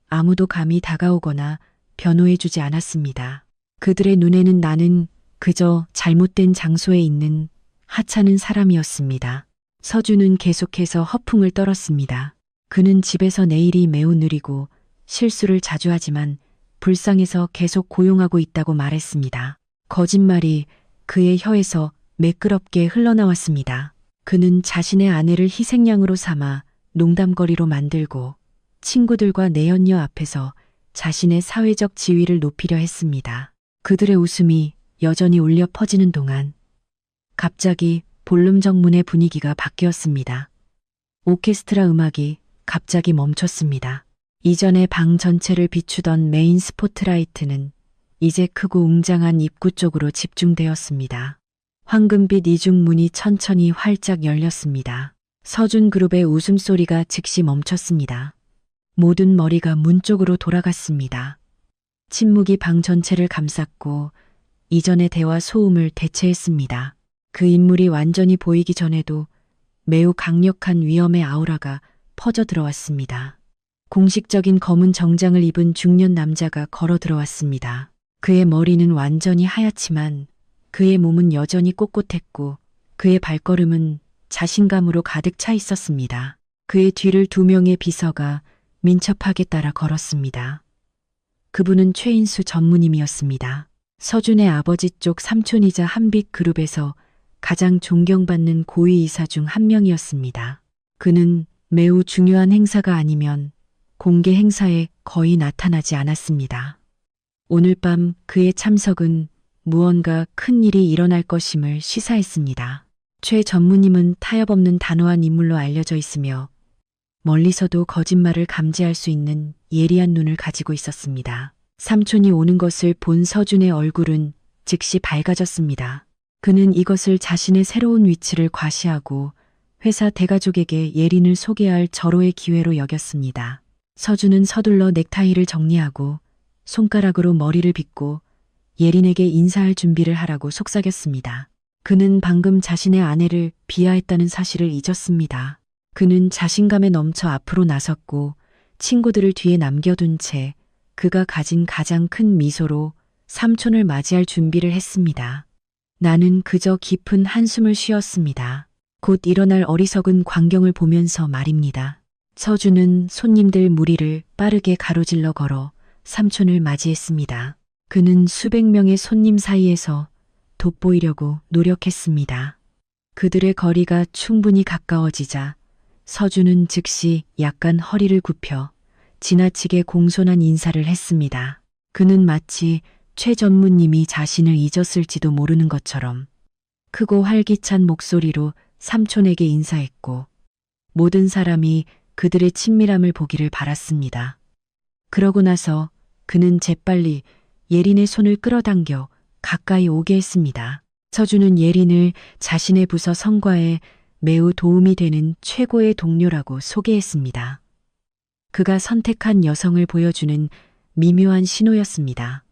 아무도 감히 다가오거나 변호해주지 않았습니다. 그들의 눈에는 나는 그저 잘못된 장소에 있는 하찮은 사람이었습니다. 서준은 계속해서 허풍을 떨었습니다. 그는 집에서 내일이 매우 느리고 실수를 자주 하지만 불쌍해서 계속 고용하고 있다고 말했습니다. 거짓말이 그의 혀에서 매끄럽게 흘러나왔습니다. 그는 자신의 아내를 희생양으로 삼아 농담거리로 만들고 친구들과 내연녀 앞에서 자신의 사회적 지위를 높이려 했습니다. 그들의 웃음이 여전히 울려 퍼지는 동안 갑자기 볼륨 정문의 분위기가 바뀌었습니다. 오케스트라 음악이 갑자기 멈췄습니다. 이전에 방 전체를 비추던 메인 스포트라이트는 이제 크고 웅장한 입구 쪽으로 집중되었습니다. 황금빛 이중문이 천천히 활짝 열렸습니다. 서준 그룹의 웃음소리가 즉시 멈췄습니다. 모든 머리가 문 쪽으로 돌아갔습니다. 침묵이 방 전체를 감쌌고 이전의 대화 소음을 대체했습니다. 그 인물이 완전히 보이기 전에도 매우 강력한 위험의 아우라가 퍼져 들어왔습니다. 공식적인 검은 정장을 입은 중년 남자가 걸어 들어왔습니다. 그의 머리는 완전히 하얗지만 그의 몸은 여전히 꼿꼿했고 그의 발걸음은 자신감으로 가득 차 있었습니다. 그의 뒤를 2명의 비서가 민첩하게 따라 걸었습니다. 그분은 최인수 전무님이었습니다. 서준의 아버지 쪽 삼촌이자 한빛그룹에서 가장 존경받는 고위이사 중 한 명이었습니다. 그는 매우 중요한 행사가 아니면 공개 행사에 거의 나타나지 않았습니다. 오늘 밤 그의 참석은 무언가 큰 일이 일어날 것임을 시사했습니다. 최 전무님은 타협없는 단호한 인물로 알려져 있으며 멀리서도 거짓말을 감지할 수 있는 예리한 눈을 가지고 있었습니다. 삼촌이 오는 것을 본 서준의 얼굴은 즉시 밝아졌습니다. 그는 이것을 자신의 새로운 위치를 과시하고 회사 대가족에게 예린을 소개할 절호의 기회로 여겼습니다. 서준은 서둘러 넥타이를 정리하고 손가락으로 머리를 빗고 예린에게 인사할 준비를 하라고 속삭였습니다. 그는 방금 자신의 아내를 비하했다는 사실을 잊었습니다. 그는 자신감에 넘쳐 앞으로 나섰고 친구들을 뒤에 남겨둔 채 그가 가진 가장 큰 미소로 삼촌을 맞이할 준비를 했습니다. 나는 그저 깊은 한숨을 쉬었습니다. 곧 일어날 어리석은 광경을 보면서 말입니다. 서준은 손님들 무리를 빠르게 가로질러 걸어 삼촌을 맞이했습니다. 그는 수백 명의 손님 사이에서 돋보이려고 노력했습니다. 그들의 거리가 충분히 가까워지자 서준은 즉시 약간 허리를 굽혀 지나치게 공손한 인사를 했습니다. 그는 마치 최 전무님이 자신을 잊었을지도 모르는 것처럼 크고 활기찬 목소리로 삼촌에게 인사했고 모든 사람이 그들의 친밀함을 보기를 바랐습니다. 그러고 나서 그는 재빨리 예린의 손을 끌어당겨 가까이 오게 했습니다. 서준은 예린을 자신의 부서 성과에 매우 도움이 되는 최고의 동료라고 소개했습니다. 그가 선택한 여성을 보여주는 미묘한 신호였습니다.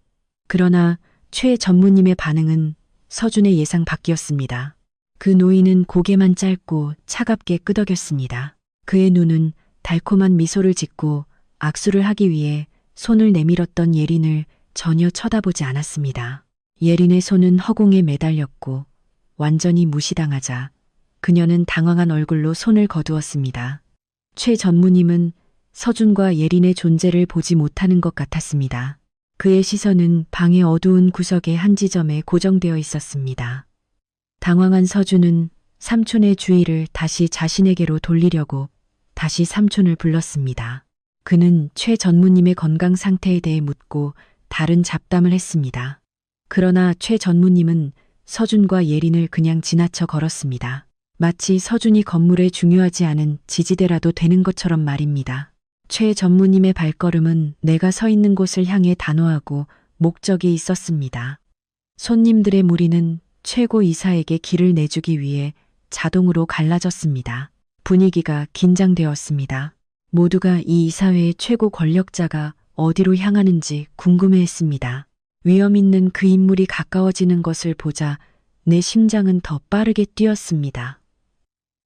그러나 최 전무님의 반응은 서준의 예상 밖이었습니다. 그 노인은 고개만 짧고 차갑게 끄덕였습니다. 그의 눈은 달콤한 미소를 짓고 악수를 하기 위해 손을 내밀었던 예린을 전혀 쳐다보지 않았습니다. 예린의 손은 허공에 매달렸고 완전히 무시당하자 그녀는 당황한 얼굴로 손을 거두었습니다. 최 전무님은 서준과 예린의 존재를 보지 못하는 것 같았습니다. 그의 시선은 방의 어두운 구석의 한 지점에 고정되어 있었습니다. 당황한 서준은 삼촌의 주의를 다시 자신에게로 돌리려고 다시 삼촌을 불렀습니다. 그는 최 전무님의 건강 상태에 대해 묻고 다른 잡담을 했습니다. 그러나 최 전무님은 서준과 예린을 그냥 지나쳐 걸었습니다. 마치 서준이 건물에 중요하지 않은 지지대라도 되는 것처럼 말입니다. 최 전무님의 발걸음은 내가 서 있는 곳을 향해 단호하고 목적이 있었습니다. 손님들의 무리는 최고 이사에게 길을 내주기 위해 자동으로 갈라졌습니다. 분위기가 긴장되었습니다. 모두가 이 이사회의 최고 권력자가 어디로 향하는지 궁금해했습니다. 위험 있는 그 인물이 가까워지는 것을 보자 내 심장은 더 빠르게 뛰었습니다.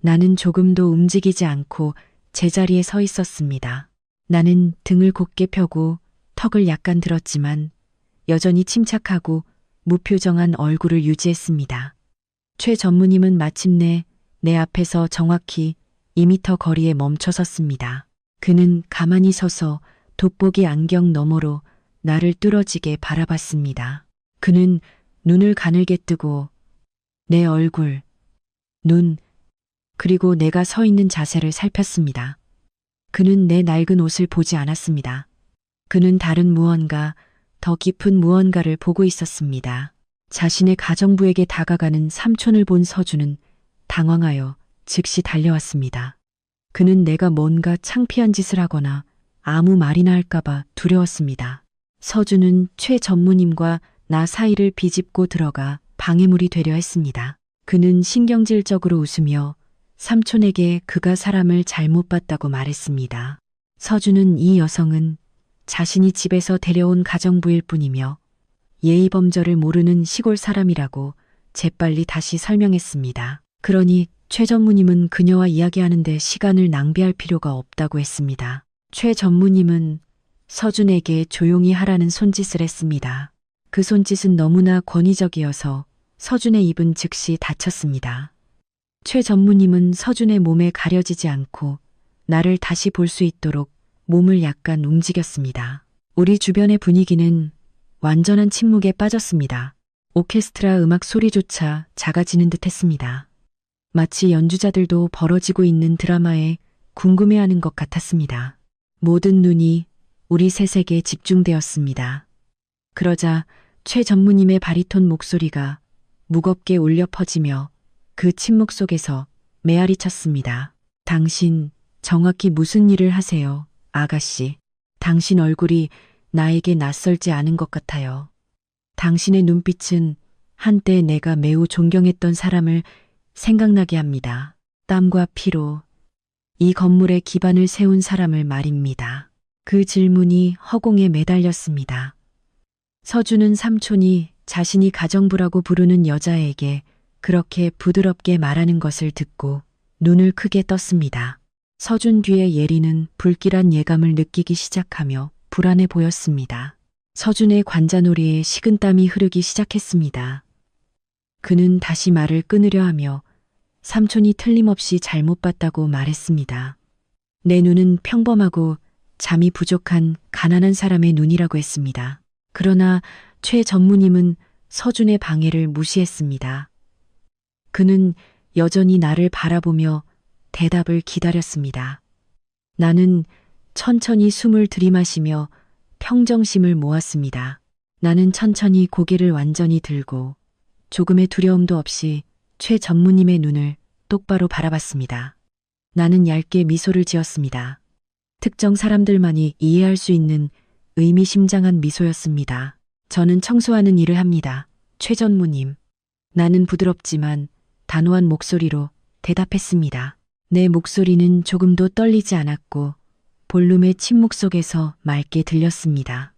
나는 조금도 움직이지 않고 제자리에 서 있었습니다. 나는 등을 곧게 펴고 턱을 약간 들었지만 여전히 침착하고 무표정한 얼굴을 유지했습니다. 최 전무님은 마침내 내 앞에서 정확히 2미터 거리에 멈춰 섰습니다. 그는 가만히 서서 돋보기 안경 너머로 나를 뚫어지게 바라봤습니다. 그는 눈을 가늘게 뜨고 내 얼굴, 눈, 그리고 내가 서 있는 자세를 살폈습니다. 그는 내 낡은 옷을 보지 않았습니다. 그는 다른 무언가, 더 깊은 무언가를 보고 있었습니다. 자신의 가정부에게 다가가는 삼촌을 본 서준은 당황하여 즉시 달려왔습니다. 그는 내가 뭔가 창피한 짓을 하거나 아무 말이나 할까봐 두려웠습니다. 서준은 최 전무님과 나 사이를 비집고 들어가 방해물이 되려 했습니다. 그는 신경질적으로 웃으며 삼촌에게 그가 사람을 잘못 봤다고 말했습니다. 서준은 이 여성은 자신이 집에서 데려온 가정부일 뿐이며 예의범절을 모르는 시골 사람이라고 재빨리 다시 설명했습니다. 그러니 최 전무님은 그녀와 이야기하는데 시간을 낭비할 필요가 없다고 했습니다. 최 전무님은 서준에게 조용히 하라는 손짓을 했습니다. 그 손짓은 너무나 권위적이어서 서준의 입은 즉시 닫혔습니다. 최 전무님은 서준의 몸에 가려지지 않고 나를 다시 볼 수 있도록 몸을 약간 움직였습니다. 우리 주변의 분위기는 완전한 침묵에 빠졌습니다. 오케스트라 음악 소리조차 작아지는 듯 했습니다. 마치 연주자들도 벌어지고 있는 드라마에 궁금해하는 것 같았습니다. 모든 눈이 우리 셋에게 집중되었습니다. 그러자 최 전무님의 바리톤 목소리가 무겁게 울려 퍼지며 그 침묵 속에서 메아리 쳤습니다. 당신 정확히 무슨 일을 하세요, 아가씨? 당신 얼굴이 나에게 낯설지 않은 것 같아요. 당신의 눈빛은 한때 내가 매우 존경했던 사람을 생각나게 합니다. 땀과 피로 이 건물의 기반을 세운 사람을 말입니다. 그 질문이 허공에 매달렸습니다. 서준은 삼촌이 자신이 가정부라고 부르는 여자에게 그렇게 부드럽게 말하는 것을 듣고 눈을 크게 떴습니다. 서준 뒤에 예리는 불길한 예감을 느끼기 시작하며 불안해 보였습니다. 서준의 관자놀이에 식은땀이 흐르기 시작했습니다. 그는 다시 말을 끊으려 하며 삼촌이 틀림없이 잘못 봤다고 말했습니다. 내 눈은 평범하고 잠이 부족한 가난한 사람의 눈이라고 했습니다. 그러나 최 전무님은 서준의 방해를 무시했습니다. 그는 여전히 나를 바라보며 대답을 기다렸습니다. 나는 천천히 숨을 들이마시며 평정심을 모았습니다. 나는 천천히 고개를 완전히 들고 조금의 두려움도 없이 최 전무님의 눈을 똑바로 바라봤습니다. 나는 얇게 미소를 지었습니다. 특정 사람들만이 이해할 수 있는 의미심장한 미소였습니다. 저는 청소하는 일을 합니다. 최 전무님. 나는 부드럽지만 단호한 목소리로 대답했습니다. 내 목소리는 조금도 떨리지 않았고 볼륨의 침묵 속에서 맑게 들렸습니다.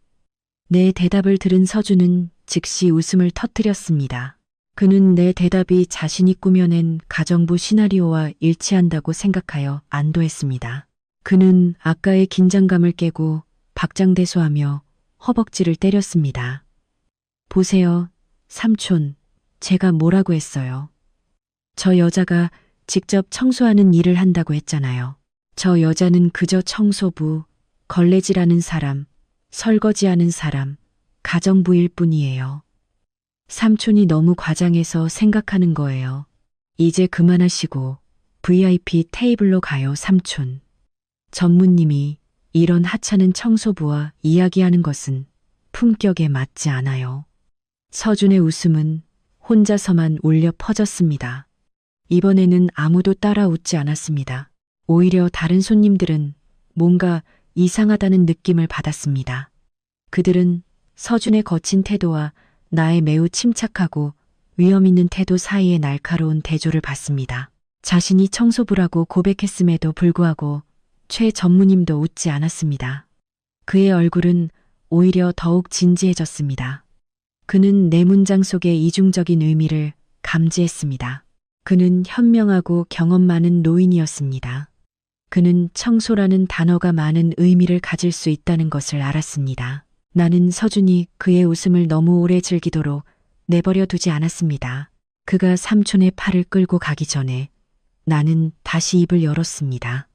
내 대답을 들은 서준은 즉시 웃음을 터뜨렸습니다. 그는 내 대답이 자신이 꾸며낸 가정부 시나리오와 일치한다고 생각하여 안도했습니다. 그는 아까의 긴장감을 깨고 박장대소하며 허벅지를 때렸습니다. 보세요, 삼촌. 제가 뭐라고 했어요? 저 여자가 직접 청소하는 일을 한다고 했잖아요. 저 여자는 그저 청소부, 걸레질하는 사람, 설거지하는 사람, 가정부일 뿐이에요. 삼촌이 너무 과장해서 생각하는 거예요. 이제 그만하시고 VIP 테이블로 가요, 삼촌. 전무님이 이런 하찮은 청소부와 이야기하는 것은 품격에 맞지 않아요. 서준의 웃음은 혼자서만 울려 퍼졌습니다. 이번에는 아무도 따라 웃지 않았습니다. 오히려 다른 손님들은 뭔가 이상하다는 느낌을 받았습니다. 그들은 서준의 거친 태도와 나의 매우 침착하고 위험 있는 태도 사이의 날카로운 대조를 봤습니다. 자신이 청소부라고 고백했음에도 불구하고 최 전무님도 웃지 않았습니다. 그의 얼굴은 오히려 더욱 진지해졌습니다. 그는 내 문장 속의 이중적인 의미를 감지했습니다. 그는 현명하고 경험 많은 노인이었습니다. 그는 청소라는 단어가 많은 의미를 가질 수 있다는 것을 알았습니다. 나는 서준이 그의 웃음을 너무 오래 즐기도록 내버려 두지 않았습니다. 그가 삼촌의 팔을 끌고 가기 전에 나는 다시 입을 열었습니다.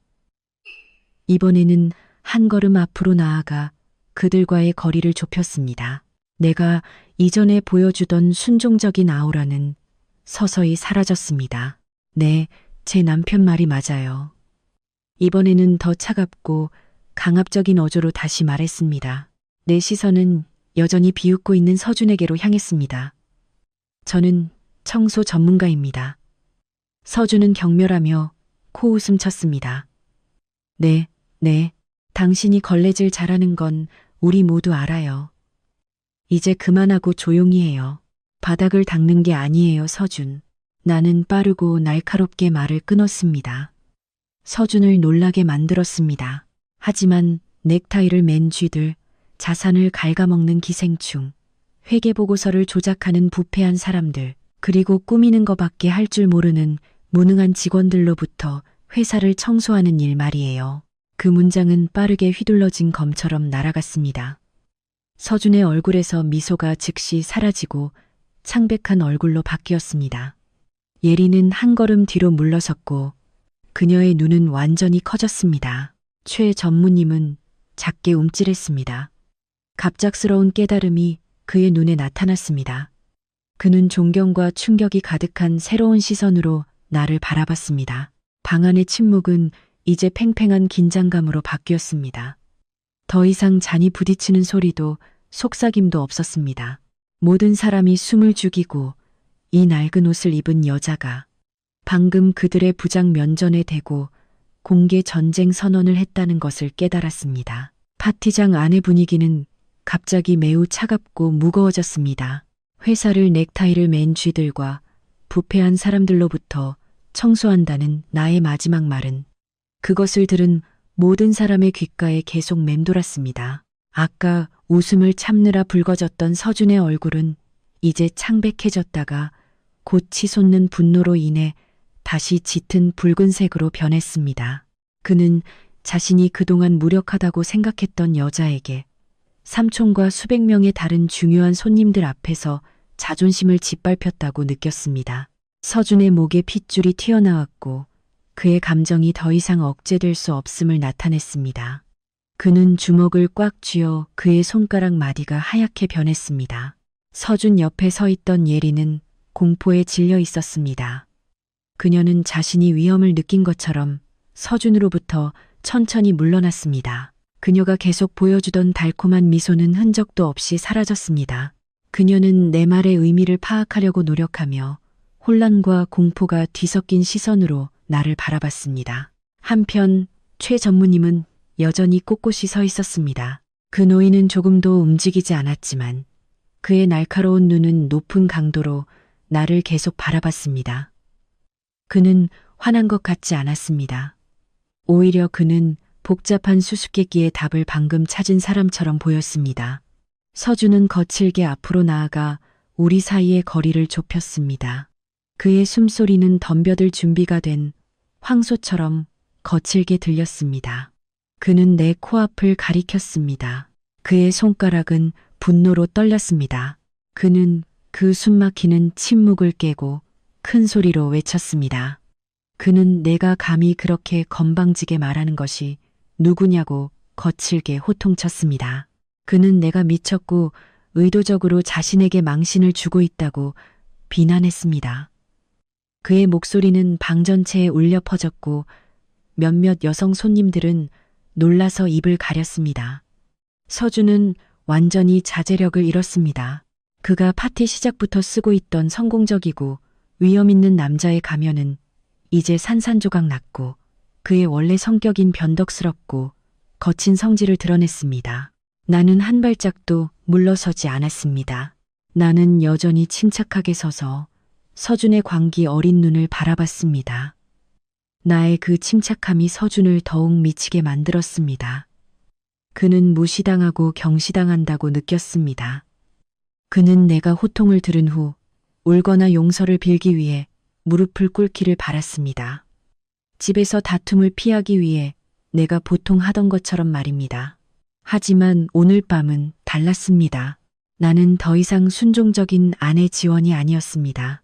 이번에는 한 걸음 앞으로 나아가 그들과의 거리를 좁혔습니다. 내가 이전에 보여주던 순종적인 아우라는 서서히 사라졌습니다. 네, 제 남편 말이 맞아요. 이번에는 더 차갑고 강압적인 어조로 다시 말했습니다. 내 시선은 여전히 비웃고 있는 서준에게로 향했습니다. 저는 청소 전문가입니다. 서준은 경멸하며 코웃음 쳤습니다. 네, 당신이 걸레질 잘하는 건 우리 모두 알아요. 이제 그만하고 조용히 해요. 바닥을 닦는 게 아니에요, 서준. 나는 빠르고 날카롭게 말을 끊었습니다. 서준을 놀라게 만들었습니다. 하지만 넥타이를 맨 쥐들 자산을 갉아먹는 기생충, 회계보고서를 조작하는 부패한 사람들, 그리고 꾸미는 것밖에 할 줄 모르는 무능한 직원들로부터 회사를 청소하는 일 말이에요. 그 문장은 빠르게 휘둘러진 검처럼 날아갔습니다. 서준의 얼굴에서 미소가 즉시 사라지고 창백한 얼굴로 바뀌었습니다. 예리는 한 걸음 뒤로 물러섰고 그녀의 눈은 완전히 커졌습니다. 최 전무님은 작게 움찔했습니다. 갑작스러운 깨달음이 그의 눈에 나타났습니다. 그는 존경과 충격이 가득한 새로운 시선으로 나를 바라봤습니다. 방 안의 침묵은 이제 팽팽한 긴장감으로 바뀌었습니다. 더 이상 잔이 부딪히는 소리도 속삭임도 없었습니다. 모든 사람이 숨을 죽이고 이 낡은 옷을 입은 여자가 방금 그들의 부장 면전에 대고 공개 전쟁 선언을 했다는 것을 깨달았습니다. 파티장 안의 분위기는 갑자기 매우 차갑고 무거워졌습니다. 회사를 넥타이를 맨 쥐들과 부패한 사람들로부터 청소한다는 나의 마지막 말은 그것을 들은 모든 사람의 귓가에 계속 맴돌았습니다. 아까 웃음을 참느라 붉어졌던 서준의 얼굴은 이제 창백해졌다가 곧 치솟는 분노로 인해 다시 짙은 붉은색으로 변했습니다. 그는 자신이 그동안 무력하다고 생각했던 여자에게 삼촌과 수백 명의 다른 중요한 손님들 앞에서 자존심을 짓밟혔다고 느꼈습니다. 서준의 목에 핏줄이 튀어나왔고 그의 감정이 더 이상 억제될 수 없음을 나타냈습니다. 그는 주먹을 꽉 쥐어 그의 손가락 마디가 하얗게 변했습니다. 서준 옆에 서 있던 예리는 공포에 질려 있었습니다. 그녀는 자신이 위험을 느낀 것처럼 서준으로부터 천천히 물러났습니다. 그녀가 계속 보여주던 달콤한 미소는 흔적도 없이 사라졌습니다. 그녀는 내 말의 의미를 파악하려고 노력하며 혼란과 공포가 뒤섞인 시선으로 나를 바라봤습니다. 한편 최 전무님은 여전히 꼿꼿이 서 있었습니다. 그 노인은 조금도 움직이지 않았지만 그의 날카로운 눈은 높은 강도로 나를 계속 바라봤습니다. 그는 화난 것 같지 않았습니다. 오히려 그는 복잡한 수수께끼의 답을 방금 찾은 사람처럼 보였습니다. 서준은 거칠게 앞으로 나아가 우리 사이의 거리를 좁혔습니다. 그의 숨소리는 덤벼들 준비가 된 황소처럼 거칠게 들렸습니다. 그는 내 코앞을 가리켰습니다. 그의 손가락은 분노로 떨렸습니다. 그는 그 숨막히는 침묵을 깨고 큰 소리로 외쳤습니다. 그는 내가 감히 그렇게 건방지게 말하는 것이 누구냐고 거칠게 호통쳤습니다. 그는 내가 미쳤고 의도적으로 자신에게 망신을 주고 있다고 비난했습니다. 그의 목소리는 방 전체에 울려 퍼졌고 몇몇 여성 손님들은 놀라서 입을 가렸습니다. 서준은 완전히 자제력을 잃었습니다. 그가 파티 시작부터 쓰고 있던 성공적이고 위험 있는 남자의 가면은 이제 산산조각 났고 그의 원래 성격인 변덕스럽고 거친 성질을 드러냈습니다. 나는 한 발짝도 물러서지 않았습니다. 나는 여전히 침착하게 서서 서준의 광기 어린 눈을 바라봤습니다. 나의 그 침착함이 서준을 더욱 미치게 만들었습니다. 그는 무시당하고 경시당한다고 느꼈습니다. 그는 내가 호통을 들은 후 울거나 용서를 빌기 위해 무릎을 꿇기를 바랐습니다. 집에서 다툼을 피하기 위해 내가 보통 하던 것처럼 말입니다. 하지만 오늘 밤은 달랐습니다. 나는 더 이상 순종적인 아내 지원이 아니었습니다.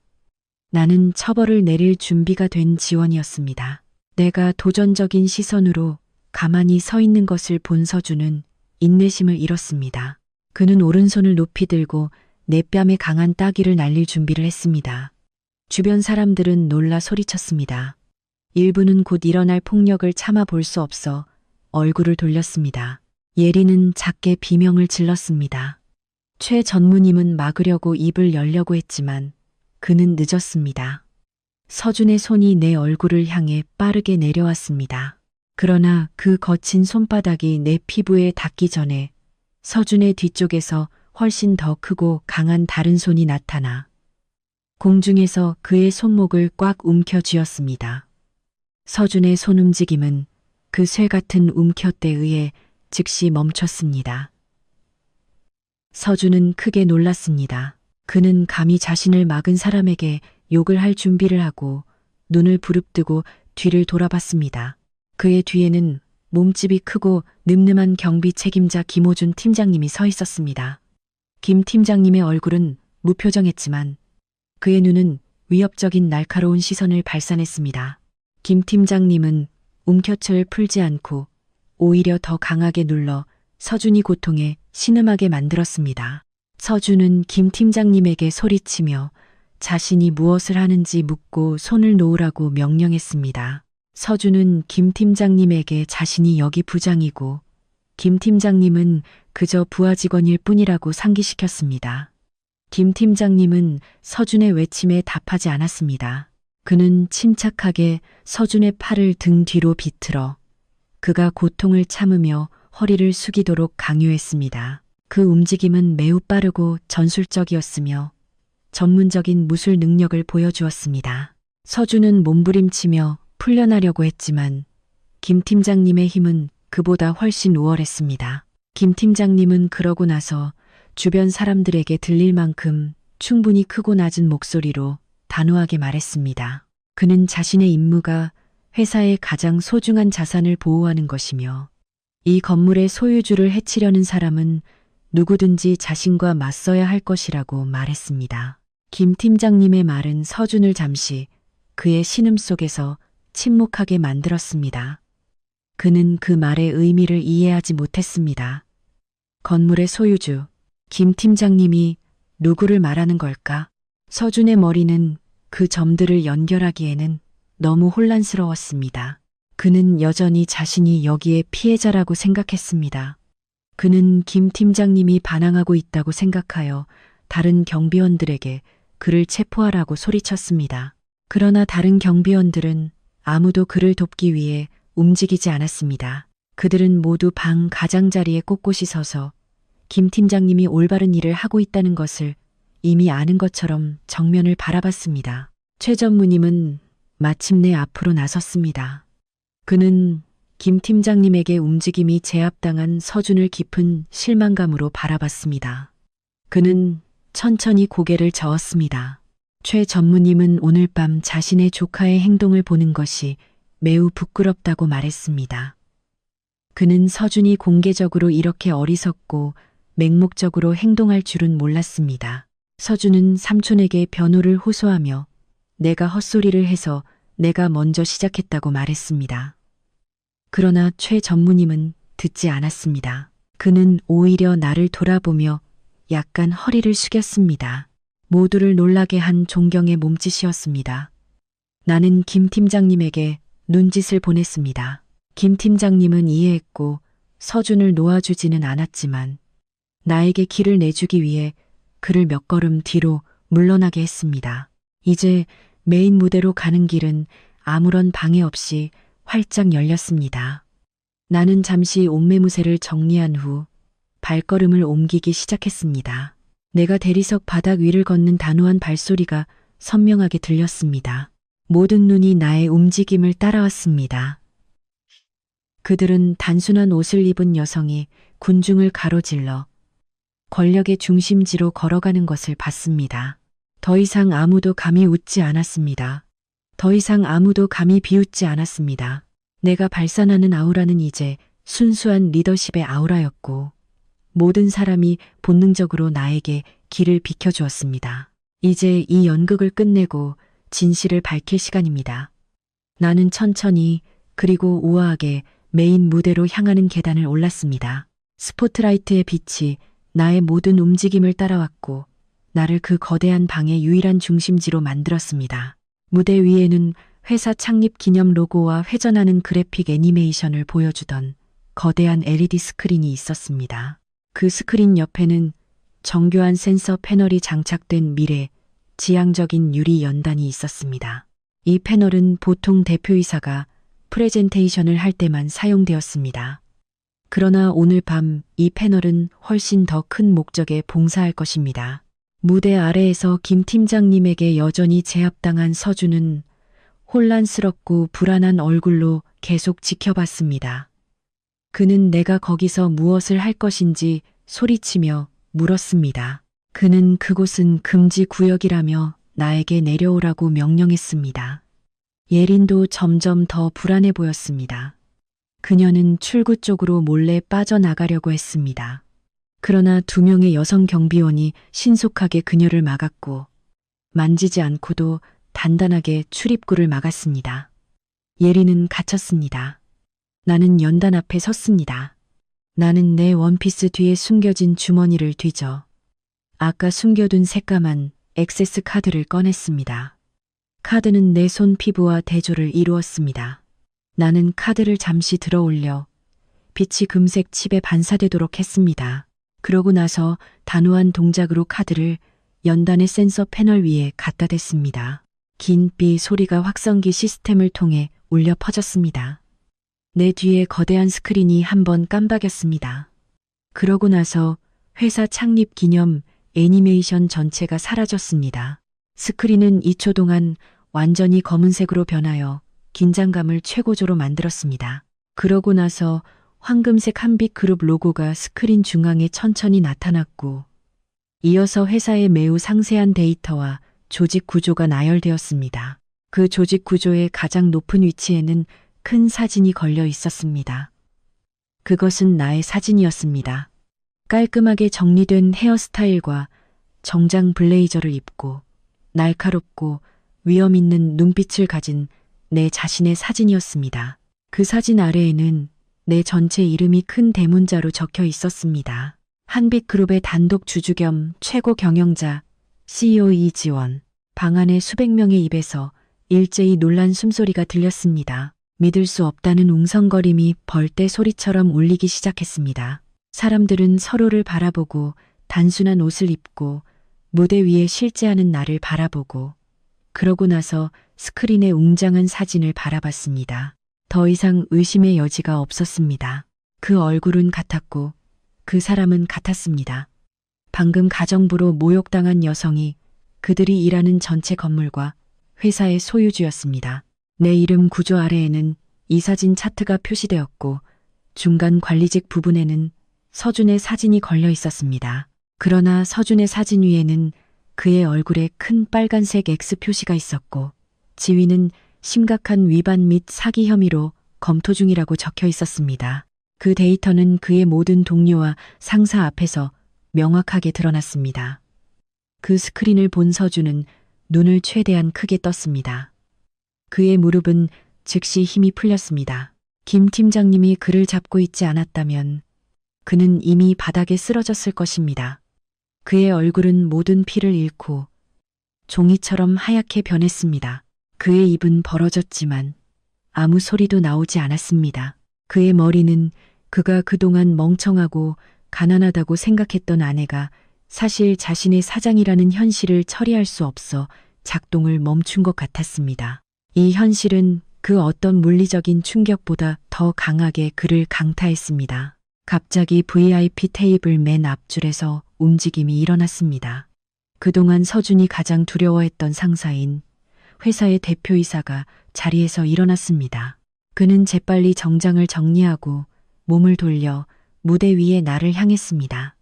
나는 처벌을 내릴 준비가 된 지원이었습니다. 내가 도전적인 시선으로 가만히 서 있는 것을 본 서준은 인내심을 잃었습니다. 그는 오른손을 높이 들고 내 뺨에 강한 따귀를 날릴 준비를 했습니다. 주변 사람들은 놀라 소리쳤습니다. 일부는 곧 일어날 폭력을 참아 볼 수 없어 얼굴을 돌렸습니다. 예리는 작게 비명을 질렀습니다. 최 전무님은 막으려고 입을 열려고 했지만 그는 늦었습니다. 서준의 손이 내 얼굴을 향해 빠르게 내려왔습니다. 그러나 그 거친 손바닥이 내 피부에 닿기 전에 서준의 뒤쪽에서 훨씬 더 크고 강한 다른 손이 나타나 공중에서 그의 손목을 꽉 움켜쥐었습니다. 서준의 손 움직임은 그 쇠 같은 움켜떼에 의해 즉시 멈췄습니다. 서준은 크게 놀랐습니다. 그는 감히 자신을 막은 사람에게 욕을 할 준비를 하고 눈을 부릅뜨고 뒤를 돌아봤습니다. 그의 뒤에는 몸집이 크고 늠름한 경비 책임자 김호준 팀장님이 서 있었습니다. 김 팀장님의 얼굴은 무표정했지만 그의 눈은 위협적인 날카로운 시선을 발산했습니다. 김 팀장님은 움켜철 풀지 않고 오히려 더 강하게 눌러 서준이 고통에 신음하게 만들었습니다. 서준은 김 팀장님에게 소리치며 자신이 무엇을 하는지 묻고 손을 놓으라고 명령했습니다. 서준은 김 팀장님에게 자신이 여기 부장이고 김 팀장님은 그저 부하 직원일 뿐이라고 상기시켰습니다. 김 팀장님은 서준의 외침에 답하지 않았습니다. 그는 침착하게 서준의 팔을 등 뒤로 비틀어 그가 고통을 참으며 허리를 숙이도록 강요했습니다. 그 움직임은 매우 빠르고 전술적이었으며 전문적인 무술 능력을 보여주었습니다. 서준은 몸부림치며 풀려나려고 했지만 김 팀장님의 힘은 그보다 훨씬 우월했습니다. 김 팀장님은 그러고 나서 주변 사람들에게 들릴 만큼 충분히 크고 낮은 목소리로 단호하게 말했습니다. 그는 자신의 임무가 회사의 가장 소중한 자산을 보호하는 것이며 이 건물의 소유주를 해치려는 사람은 누구든지 자신과 맞서야 할 것이라고 말했습니다. 김 팀장님의 말은 서준을 잠시 그의 신음 속에서 침묵하게 만들었습니다. 그는 그 말의 의미를 이해하지 못했습니다. 건물의 소유주, 김 팀장님이 누구를 말하는 걸까? 서준의 머리는 그 점들을 연결하기에는 너무 혼란스러웠습니다. 그는 여전히 자신이 여기에 피해자라고 생각했습니다. 그는 김 팀장님이 반항하고 있다고 생각하여 다른 경비원들에게 그를 체포하라고 소리쳤습니다. 그러나 다른 경비원들은 아무도 그를 돕기 위해 움직이지 않았습니다. 그들은 모두 방 가장자리에 꼿꼿이 서서 김 팀장님이 올바른 일을 하고 있다는 것을 이미 아는 것처럼 정면을 바라봤습니다. 최 전무님은 마침내 앞으로 나섰습니다. 그는 김 팀장님에게 움직임이 제압당한 서준을 깊은 실망감으로 바라봤습니다. 그는 천천히 고개를 저었습니다. 최 전무님은 오늘 밤 자신의 조카의 행동을 보는 것이 매우 부끄럽다고 말했습니다. 그는 서준이 공개적으로 이렇게 어리석고 맹목적으로 행동할 줄은 몰랐습니다. 서준은 삼촌에게 변호를 호소하며 내가 헛소리를 해서 내가 먼저 시작했다고 말했습니다. 그러나 최 전무님은 듣지 않았습니다. 그는 오히려 나를 돌아보며 약간 허리를 숙였습니다. 모두를 놀라게 한 존경의 몸짓이었습니다. 나는 김 팀장님에게 눈짓을 보냈습니다. 김 팀장님은 이해했고 서준을 놓아주지는 않았지만 나에게 길을 내주기 위해 그를 몇 걸음 뒤로 물러나게 했습니다. 이제 메인 무대로 가는 길은 아무런 방해 없이 활짝 열렸습니다. 나는 잠시 옷매무새를 정리한 후 발걸음을 옮기기 시작했습니다. 내가 대리석 바닥 위를 걷는 단호한 발소리가 선명하게 들렸습니다. 모든 눈이 나의 움직임을 따라왔습니다. 그들은 단순한 옷을 입은 여성이 군중을 가로질러 권력의 중심지로 걸어가는 것을 봤습니다. 더 이상 아무도 감히 웃지 않았습니다. 더 이상 아무도 감히 비웃지 않았습니다. 내가 발산하는 아우라는 이제 순수한 리더십의 아우라였고 모든 사람이 본능적으로 나에게 길을 비켜주었습니다. 이제 이 연극을 끝내고 진실을 밝힐 시간입니다. 나는 천천히 그리고 우아하게 메인 무대로 향하는 계단을 올랐습니다. 스포트라이트의 빛이 나의 모든 움직임을 따라왔고 나를 그 거대한 방의 유일한 중심지로 만들었습니다. 무대 위에는 회사 창립 기념 로고와 회전하는 그래픽 애니메이션을 보여주던 거대한 LED 스크린이 있었습니다. 그 스크린 옆에는 정교한 센서 패널이 장착된 미래, 지향적인 유리 연단이 있었습니다. 이 패널은 보통 대표이사가 프레젠테이션을 할 때만 사용되었습니다. 그러나 오늘 밤 이 패널은 훨씬 더 큰 목적에 봉사할 것입니다. 무대 아래에서 김 팀장님에게 여전히 제압당한 서준은 혼란스럽고 불안한 얼굴로 계속 지켜봤습니다. 그는 내가 거기서 무엇을 할 것인지 소리치며 물었습니다. 그는 그곳은 금지 구역이라며 나에게 내려오라고 명령했습니다. 예린도 점점 더 불안해 보였습니다. 그녀는 출구 쪽으로 몰래 빠져나가려고 했습니다. 그러나 2명의 여성 경비원이 신속하게 그녀를 막았고 만지지 않고도 단단하게 출입구를 막았습니다. 예린은 갇혔습니다. 나는 연단 앞에 섰습니다. 나는 내 원피스 뒤에 숨겨진 주머니를 뒤져 아까 숨겨둔 새까만 액세스 카드를 꺼냈습니다. 카드는 내 손 피부와 대조를 이루었습니다. 나는 카드를 잠시 들어 올려 빛이 금색 칩에 반사되도록 했습니다. 그러고 나서 단호한 동작으로 카드를 연단의 센서 패널 위에 갖다 댔습니다. 긴 삐 소리가 확성기 시스템을 통해 울려 퍼졌습니다. 내 뒤에 거대한 스크린이 한번 깜박였습니다. 그러고 나서 회사 창립 기념 애니메이션 전체가 사라졌습니다. 스크린은 2초 동안 완전히 검은색으로 변하여 긴장감을 최고조로 만들었습니다. 그러고 나서 황금색 한빛 그룹 로고가 스크린 중앙에 천천히 나타났고 이어서 회사의 매우 상세한 데이터와 조직 구조가 나열되었습니다. 그 조직 구조의 가장 높은 위치에는 큰 사진이 걸려 있었습니다. 그것은 나의 사진이었습니다. 깔끔하게 정리된 헤어스타일과 정장 블레이저를 입고 날카롭고 위험 있는 눈빛을 가진 내 자신의 사진이었습니다. 그 사진 아래에는 내 전체 이름이 큰 대문자로 적혀 있었습니다. 한빛그룹의 단독 주주 겸 최고 경영자 CEO 이지원. 방 안의 수백 명의 입에서 일제히 놀란 숨소리가 들렸습니다. 믿을 수 없다는 웅성거림이 벌떼 소리처럼 울리기 시작했습니다. 사람들은 서로를 바라보고 단순한 옷을 입고 무대 위에 실제하는 나를 바라보고 그러고 나서 스크린의 웅장한 사진을 바라봤습니다. 더 이상 의심의 여지가 없었습니다. 그 얼굴은 같았고 그 사람은 같았습니다. 방금 가정부로 모욕당한 여성이 그들이 일하는 전체 건물과 회사의 소유주였습니다. 내 이름 구조 아래에는 이 사진 차트가 표시되었고 중간 관리직 부분에는 서준의 사진이 걸려 있었습니다. 그러나 서준의 사진 위에는 그의 얼굴에 큰 빨간색 X 표시가 있었고 지위는 심각한 위반 및 사기 혐의로 검토 중이라고 적혀 있었습니다. 그 데이터는 그의 모든 동료와 상사 앞에서 명확하게 드러났습니다. 그 스크린을 본 서준은 눈을 최대한 크게 떴습니다. 그의 무릎은 즉시 힘이 풀렸습니다. 김 팀장님이 그를 잡고 있지 않았다면 그는 이미 바닥에 쓰러졌을 것입니다. 그의 얼굴은 모든 피를 잃고 종이처럼 하얗게 변했습니다. 그의 입은 벌어졌지만 아무 소리도 나오지 않았습니다. 그의 머리는 그가 그동안 멍청하고 가난하다고 생각했던 아내가 사실 자신의 사장이라는 현실을 처리할 수 없어 작동을 멈춘 것 같았습니다. 이 현실은 그 어떤 물리적인 충격보다 더 강하게 그를 강타했습니다. 갑자기 VIP 테이블 맨 앞줄에서 움직임이 일어났습니다. 그동안 서준이 가장 두려워했던 상사인 회사의 대표이사가 자리에서 일어났습니다. 그는 재빨리 정장을 정리하고 몸을 돌려 무대 위에 나를 향했습니다.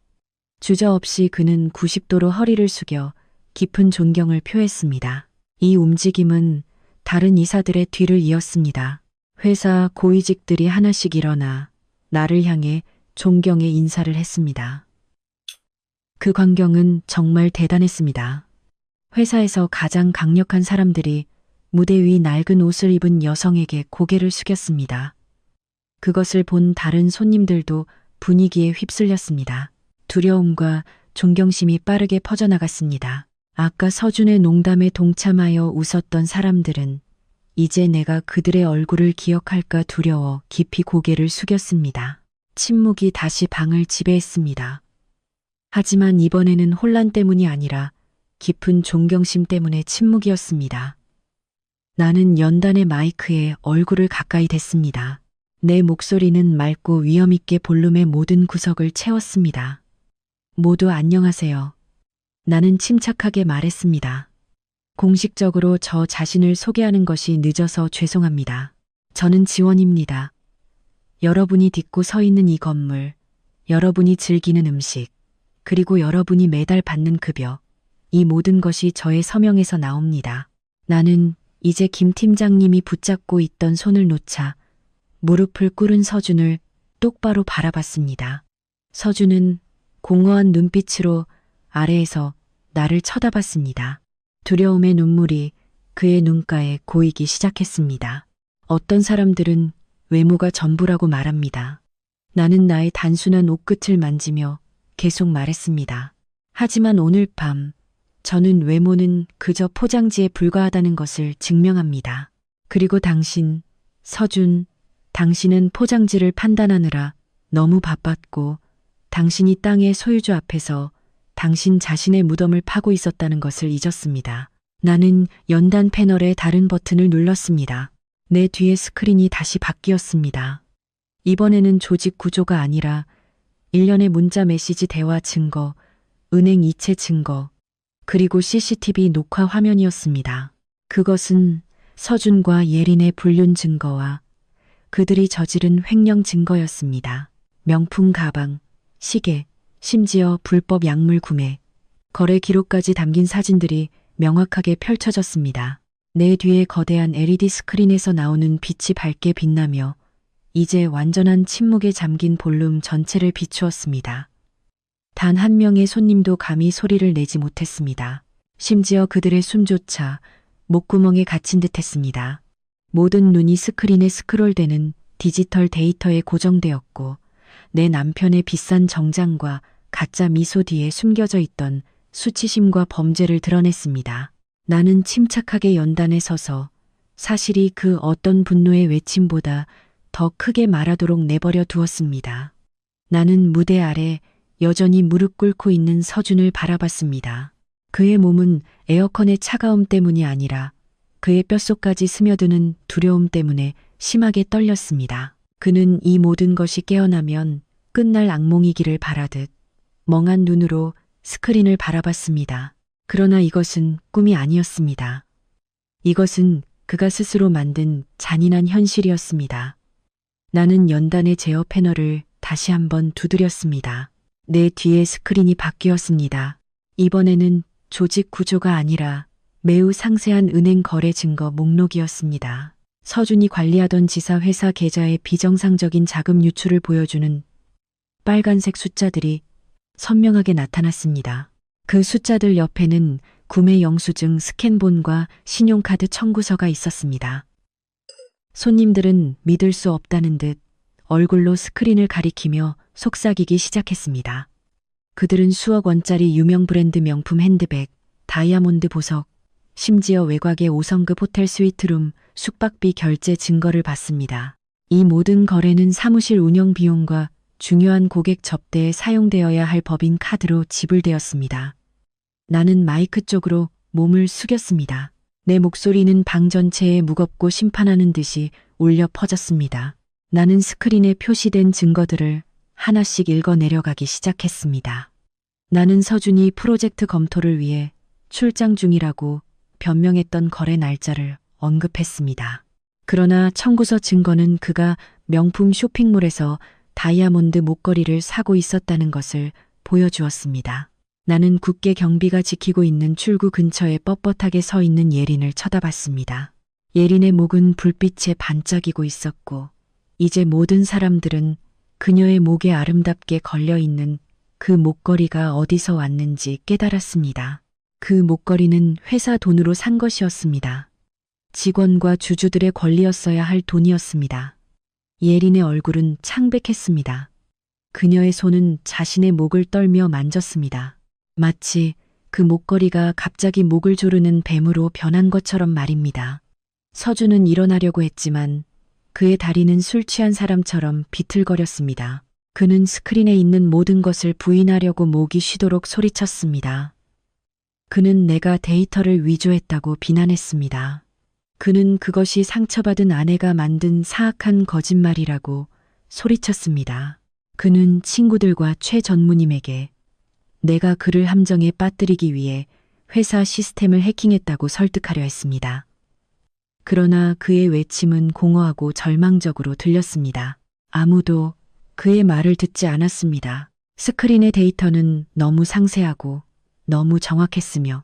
주저없이 그는 90도로 허리를 숙여 깊은 존경을 표했습니다. 이 움직임은 다른 이사들의 뒤를 이었습니다. 회사 고위직들이 하나씩 일어나 나를 향해 존경의 인사를 했습니다. 그 광경은 정말 대단했습니다. 회사에서 가장 강력한 사람들이 무대 위 낡은 옷을 입은 여성에게 고개를 숙였습니다. 그것을 본 다른 손님들도 분위기에 휩쓸렸습니다. 두려움과 존경심이 빠르게 퍼져나갔습니다. 아까 서준의 농담에 동참하여 웃었던 사람들은 이제 내가 그들의 얼굴을 기억할까 두려워 깊이 고개를 숙였습니다. 침묵이 다시 방을 지배했습니다. 하지만 이번에는 혼란 때문이 아니라 깊은 존경심 때문에 침묵이었습니다. 나는 연단의 마이크에 얼굴을 가까이 댔습니다. 내 목소리는 맑고 위엄있게 볼륨의 모든 구석을 채웠습니다. 모두 안녕하세요. 나는 침착하게 말했습니다. 공식적으로 저 자신을 소개하는 것이 늦어서 죄송합니다. 저는 지원입니다. 여러분이 딛고 서 있는 이 건물, 여러분이 즐기는 음식, 그리고 여러분이 매달 받는 급여, 이 모든 것이 저의 서명에서 나옵니다. 나는 이제 김 팀장님이 붙잡고 있던 손을 놓자 무릎을 꿇은 서준을 똑바로 바라봤습니다. 서준은 공허한 눈빛으로 아래에서 나를 쳐다봤습니다. 두려움의 눈물이 그의 눈가에 고이기 시작했습니다. 어떤 사람들은 외모가 전부라고 말합니다. 나는 나의 단순한 옷끝을 만지며 계속 말했습니다. 하지만 오늘 밤 저는 외모는 그저 포장지에 불과하다는 것을 증명합니다. 그리고 당신, 서준, 당신은 포장지를 판단하느라 너무 바빴고 당신이 땅의 소유주 앞에서 당신 자신의 무덤을 파고 있었다는 것을 잊었습니다. 나는 연단 패널의 다른 버튼을 눌렀습니다. 내 뒤에 스크린이 다시 바뀌었습니다. 이번에는 조직 구조가 아니라 일련의 문자 메시지 대화 증거, 은행 이체 증거, 그리고 CCTV 녹화 화면이었습니다. 그것은 서준과 예린의 불륜 증거와 그들이 저지른 횡령 증거였습니다. 명품 가방, 시계, 심지어 불법 약물 구매, 거래 기록까지 담긴 사진들이 명확하게 펼쳐졌습니다. 내 뒤에 거대한 LED 스크린에서 나오는 빛이 밝게 빛나며 이제 완전한 침묵에 잠긴 볼룸 전체를 비추었습니다. 단 한 명의 손님도 감히 소리를 내지 못했습니다. 심지어 그들의 숨조차 목구멍에 갇힌 듯했습니다. 모든 눈이 스크린에 스크롤되는 디지털 데이터에 고정되었고 내 남편의 비싼 정장과 가짜 미소 뒤에 숨겨져 있던 수치심과 범죄를 드러냈습니다. 나는 침착하게 연단에 서서 사실이 그 어떤 분노의 외침보다 더 크게 말하도록 내버려 두었습니다. 나는 무대 아래 여전히 무릎 꿇고 있는 서준을 바라봤습니다. 그의 몸은 에어컨의 차가움 때문이 아니라 그의 뼛속까지 스며드는 두려움 때문에 심하게 떨렸습니다. 그는 이 모든 것이 깨어나면 끝날 악몽이기를 바라듯 멍한 눈으로 스크린을 바라봤습니다. 그러나 이것은 꿈이 아니었습니다. 이것은 그가 스스로 만든 잔인한 현실이었습니다. 나는 연단의 제어 패널을 다시 한번 두드렸습니다. 내 뒤에 스크린이 바뀌었습니다. 이번에는 조직 구조가 아니라 매우 상세한 은행 거래 증거 목록이었습니다. 서준이 관리하던 지사 회사 계좌의 비정상적인 자금 유출을 보여주는 빨간색 숫자들이 선명하게 나타났습니다. 그 숫자들 옆에는 구매 영수증 스캔본과 신용카드 청구서가 있었습니다. 손님들은 믿을 수 없다는 듯 얼굴로 스크린을 가리키며 속삭이기 시작했습니다. 그들은 수억 원짜리 유명 브랜드 명품 핸드백, 다이아몬드 보석, 심지어 외곽의 5성급 호텔 스위트룸, 숙박비 결제 증거를 받습니다. 이 모든 거래는 사무실 운영 비용과 중요한 고객 접대에 사용되어야 할 법인 카드로 지불되었습니다. 나는 마이크 쪽으로 몸을 숙였습니다. 내 목소리는 방 전체에 무겁고 심판하는 듯이 울려 퍼졌습니다. 나는 스크린에 표시된 증거들을 하나씩 읽어 내려가기 시작했습니다. 나는 서준이 프로젝트 검토를 위해 출장 중이라고 변명했던 거래 날짜를 언급했습니다. 그러나 청구서 증거는 그가 명품 쇼핑몰에서 다이아몬드 목걸이를 사고 있었다는 것을 보여주었습니다. 나는 굳게 경비가 지키고 있는 출구 근처에 뻣뻣하게 서 있는 예린을 쳐다봤습니다. 예린의 목은 불빛에 반짝이고 있었고 이제 모든 사람들은 그녀의 목에 아름답게 걸려있는 그 목걸이가 어디서 왔는지 깨달았습니다. 그 목걸이는 회사 돈으로 산 것이었습니다. 직원과 주주들의 권리였어야 할 돈이었습니다. 예린의 얼굴은 창백했습니다. 그녀의 손은 자신의 목을 떨며 만졌습니다. 마치 그 목걸이가 갑자기 목을 조르는 뱀으로 변한 것처럼 말입니다. 서준은 일어나려고 했지만 그의 다리는 술 취한 사람처럼 비틀거렸습니다. 그는 스크린에 있는 모든 것을 부인하려고 목이 쉬도록 소리쳤습니다. 그는 내가 데이터를 위조했다고 비난했습니다. 그는 그것이 상처받은 아내가 만든 사악한 거짓말이라고 소리쳤습니다. 그는 친구들과 최 전무님에게 내가 그를 함정에 빠뜨리기 위해 회사 시스템을 해킹했다고 설득하려 했습니다. 그러나 그의 외침은 공허하고 절망적으로 들렸습니다. 아무도 그의 말을 듣지 않았습니다. 스크린의 데이터는 너무 상세하고 너무 정확했으며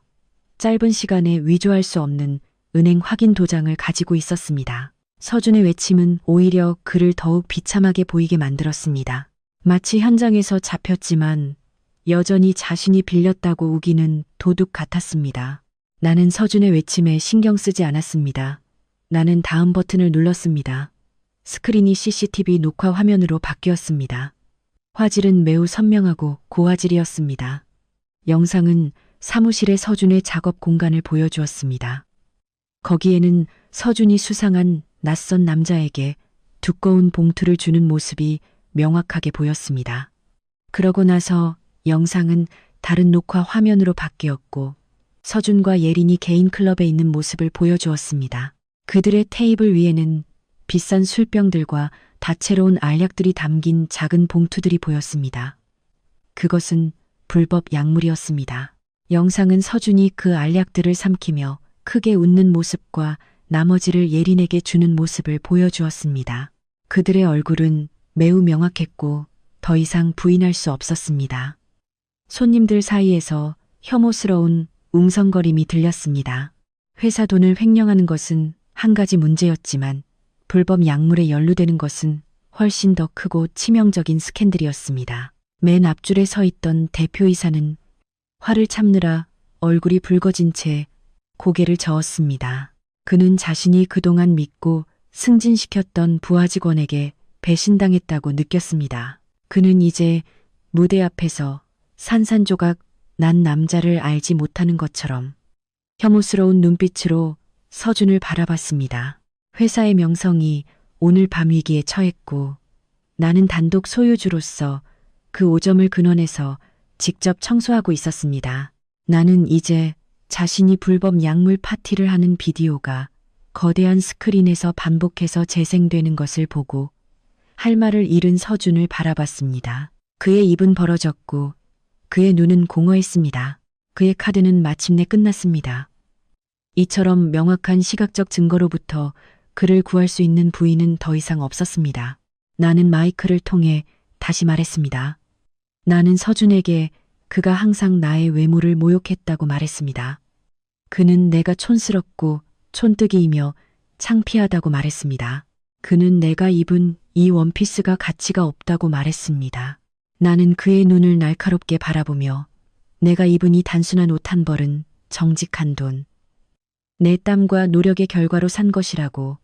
짧은 시간에 위조할 수 없는 은행 확인 도장을 가지고 있었습니다. 서준의 외침은 오히려 그를 더욱 비참하게 보이게 만들었습니다. 마치 현장에서 잡혔지만 여전히 자신이 빌렸다고 우기는 도둑 같았습니다. 나는 서준의 외침에 신경 쓰지 않았습니다. 나는 다음 버튼을 눌렀습니다. 스크린이 CCTV 녹화 화면으로 바뀌었습니다. 화질은 매우 선명하고 고화질이었습니다. 영상은 사무실의 서준의 작업 공간을 보여주었습니다. 거기에는 서준이 수상한 낯선 남자에게 두꺼운 봉투를 주는 모습이 명확하게 보였습니다. 그러고 나서 영상은 다른 녹화 화면으로 바뀌었고 서준과 예린이 개인 클럽에 있는 모습을 보여주었습니다. 그들의 테이블 위에는 비싼 술병들과 다채로운 알약들이 담긴 작은 봉투들이 보였습니다. 그것은 불법 약물이었습니다. 영상은 서준이 그 알약들을 삼키며 크게 웃는 모습과 나머지를 예린에게 주는 모습을 보여주었습니다. 그들의 얼굴은 매우 명확했고 더 이상 부인할 수 없었습니다. 손님들 사이에서 혐오스러운 웅성거림이 들렸습니다. 회사 돈을 횡령하는 것은 한 가지 문제였지만 불법 약물에 연루되는 것은 훨씬 더 크고 치명적인 스캔들이었습니다. 맨 앞줄에 서 있던 대표이사는 화를 참느라 얼굴이 붉어진 채 고개를 저었습니다. 그는 자신이 그동안 믿고 승진시켰던 부하 직원에게 배신당했다고 느꼈습니다. 그는 이제 무대 앞에서 산산조각 난 남자를 알지 못하는 것처럼 혐오스러운 눈빛으로 서준을 바라봤습니다. 회사의 명성이 오늘 밤 위기에 처했고 나는 단독 소유주로서 그 오점을 근원해서 직접 청소하고 있었습니다. 나는 이제 자신이 불법 약물 파티를 하는 비디오가 거대한 스크린에서 반복해서 재생되는 것을 보고 할 말을 잃은 서준을 바라봤습니다. 그의 입은 벌어졌고 그의 눈은 공허했습니다. 그의 카드는 마침내 끝났습니다. 이처럼 명확한 시각적 증거로부터 그를 구할 수 있는 부인은 더 이상 없었습니다. 나는 마이크를 통해 다시 말했습니다. 나는 서준에게 그가 항상 나의 외모를 모욕했다고 말했습니다. 그는 내가 촌스럽고 촌뜨기이며 창피하다고 말했습니다. 그는 내가 입은 이 원피스가 가치가 없다고 말했습니다. 나는 그의 눈을 날카롭게 바라보며 내가 입은 이 단순한 옷 한 벌은 정직한 돈, 내 땀과 노력의 결과로 산 것이라고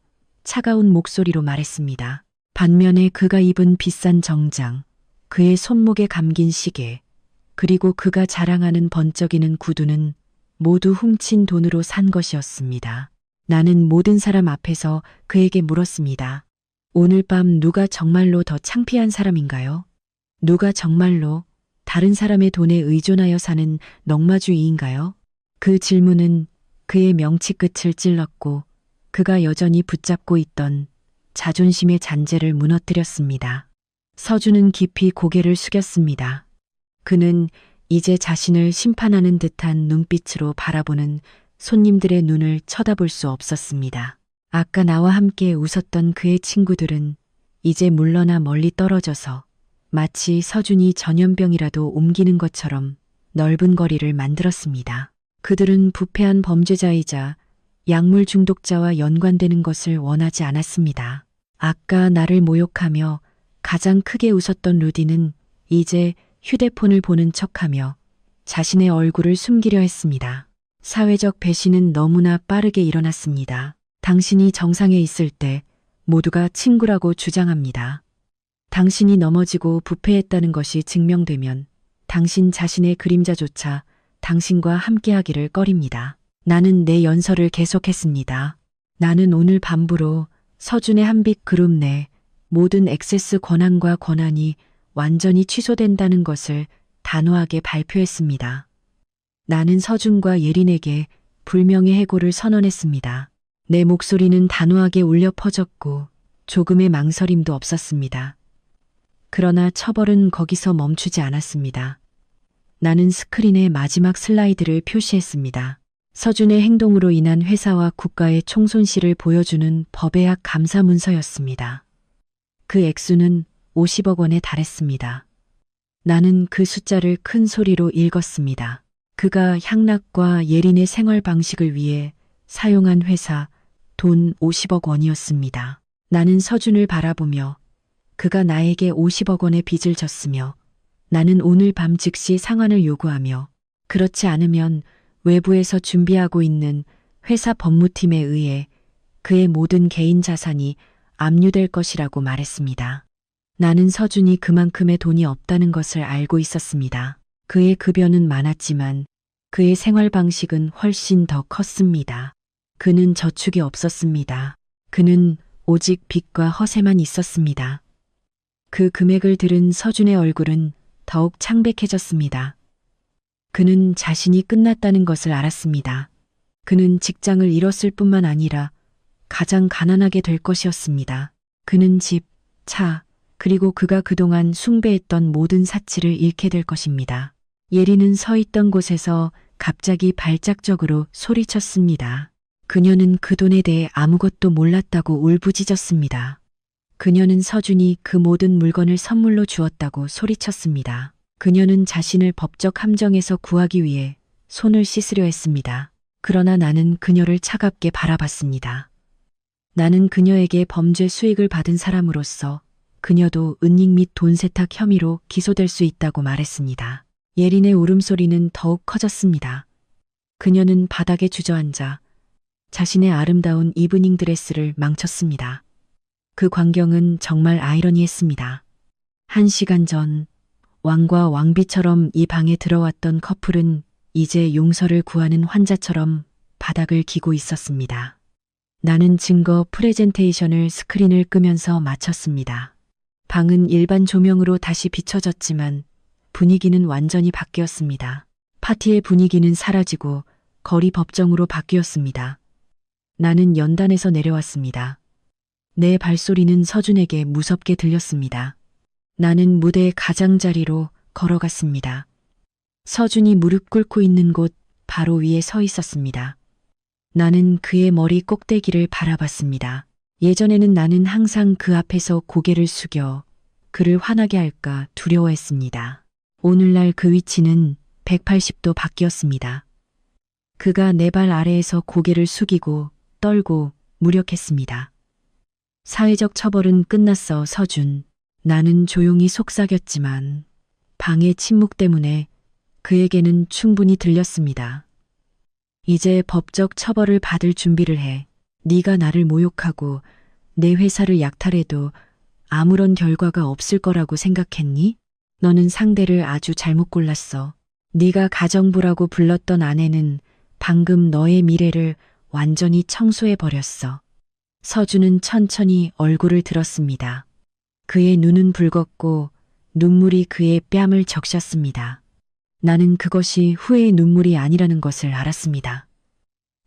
차가운 목소리로 말했습니다. 반면에 그가 입은 비싼 정장, 그의 손목에 감긴 시계, 그리고 그가 자랑하는 번쩍이는 구두는 모두 훔친 돈으로 산 것이었습니다. 나는 모든 사람 앞에서 그에게 물었습니다. 오늘 밤 누가 정말로 더 창피한 사람인가요? 누가 정말로 다른 사람의 돈에 의존하여 사는 넉마주의인가요? 그 질문은 그의 명치 끝을 찔렀고 그가 여전히 붙잡고 있던 자존심의 잔재를 무너뜨렸습니다. 서준은 깊이 고개를 숙였습니다. 그는 이제 자신을 심판하는 듯한 눈빛으로 바라보는 손님들의 눈을 쳐다볼 수 없었습니다. 아까 나와 함께 웃었던 그의 친구들은 이제 물러나 멀리 떨어져서 마치 서준이 전염병이라도 옮기는 것처럼 넓은 거리를 만들었습니다. 그들은 부패한 범죄자이자 약물 중독자와 연관되는 것을 원하지 않았습니다. 아까 나를 모욕하며 가장 크게 웃었던 루디는 이제 휴대폰을 보는 척하며 자신의 얼굴을 숨기려 했습니다. 사회적 배신은 너무나 빠르게 일어났습니다. 당신이 정상에 있을 때 모두가 친구라고 주장합니다. 당신이 넘어지고 부패했다는 것이 증명되면 당신 자신의 그림자조차 당신과 함께하기를 꺼립니다. 나는 내 연설을 계속했습니다. 나는 오늘 밤부로 서준의 한빛 그룹 내 모든 액세스 권한과 권한이 완전히 취소된다는 것을 단호하게 발표했습니다. 나는 서준과 예린에게 불명예 해고를 선언했습니다. 내 목소리는 단호하게 울려 퍼졌고 조금의 망설임도 없었습니다. 그러나 처벌은 거기서 멈추지 않았습니다. 나는 스크린에 마지막 슬라이드를 표시했습니다. 서준의 행동으로 인한 회사와 국가의 총손실을 보여주는 법의학 감사 문서였습니다. 그 액수는 50억 원에 달했습니다. 나는 그 숫자를 큰 소리로 읽었습니다. 그가 향락과 예린의 생활 방식을 위해 사용한 회사 돈 50억 원이었습니다. 나는 서준을 바라보며 그가 나에게 50억 원의 빚을 졌으며 나는 오늘 밤 즉시 상환을 요구하며 그렇지 않으면 외부에서 준비하고 있는 회사 법무팀에 의해 그의 모든 개인 자산이 압류될 것이라고 말했습니다. 나는 서준이 그만큼의 돈이 없다는 것을 알고 있었습니다. 그의 급여는 많았지만 그의 생활 방식은 훨씬 더 컸습니다. 그는 저축이 없었습니다. 그는 오직 빚과 허세만 있었습니다. 그 금액을 들은 서준의 얼굴은 더욱 창백해졌습니다. 그는 자신이 끝났다는 것을 알았습니다. 그는 직장을 잃었을 뿐만 아니라 가장 가난하게 될 것이었습니다. 그는 집, 차, 그리고 그가 그동안 숭배했던 모든 사치를 잃게 될 것입니다. 예리는 서 있던 곳에서 갑자기 발작적으로 소리쳤습니다. 그녀는 그 돈에 대해 아무것도 몰랐다고 울부짖었습니다. 그녀는 서준이 그 모든 물건을 선물로 주었다고 소리쳤습니다. 그녀는 자신을 법적 함정에서 구하기 위해 손을 씻으려 했습니다. 그러나 나는 그녀를 차갑게 바라봤습니다. 나는 그녀에게 범죄 수익을 받은 사람으로서 그녀도 은닉 및 돈 세탁 혐의로 기소될 수 있다고 말했습니다. 예린의 울음소리는 더욱 커졌습니다. 그녀는 바닥에 주저앉아 자신의 아름다운 이브닝 드레스를 망쳤습니다. 그 광경은 정말 아이러니했습니다. 1시간 전 왕과 왕비처럼 이 방에 들어왔던 커플은 이제 용서를 구하는 환자처럼 바닥을 기고 있었습니다. 나는 증거 프레젠테이션을 스크린을 끄면서 마쳤습니다. 방은 일반 조명으로 다시 비춰졌지만 분위기는 완전히 바뀌었습니다. 파티의 분위기는 사라지고 거리 법정으로 바뀌었습니다. 나는 연단에서 내려왔습니다. 내 발소리는 서준에게 무섭게 들렸습니다. 나는 무대 가장자리로 걸어갔습니다. 서준이 무릎 꿇고 있는 곳 바로 위에 서 있었습니다. 나는 그의 머리 꼭대기를 바라봤습니다. 예전에는 나는 항상 그 앞에서 고개를 숙여 그를 화나게 할까 두려워했습니다. 오늘날 그 위치는 180도 바뀌었습니다. 그가 내 발 아래에서 고개를 숙이고 떨고 무력했습니다. 사회적 처벌은 끝났어, 서준. 나는 조용히 속삭였지만 방의 침묵 때문에 그에게는 충분히 들렸습니다. 이제 법적 처벌을 받을 준비를 해. 네가 나를 모욕하고 내 회사를 약탈해도 아무런 결과가 없을 거라고 생각했니? 너는 상대를 아주 잘못 골랐어. 네가 가정부라고 불렀던 아내는 방금 너의 미래를 완전히 청소해버렸어. 서준은 천천히 얼굴을 들었습니다. 그의 눈은 붉었고 눈물이 그의 뺨을 적셨습니다. 나는 그것이 후회의 눈물이 아니라는 것을 알았습니다.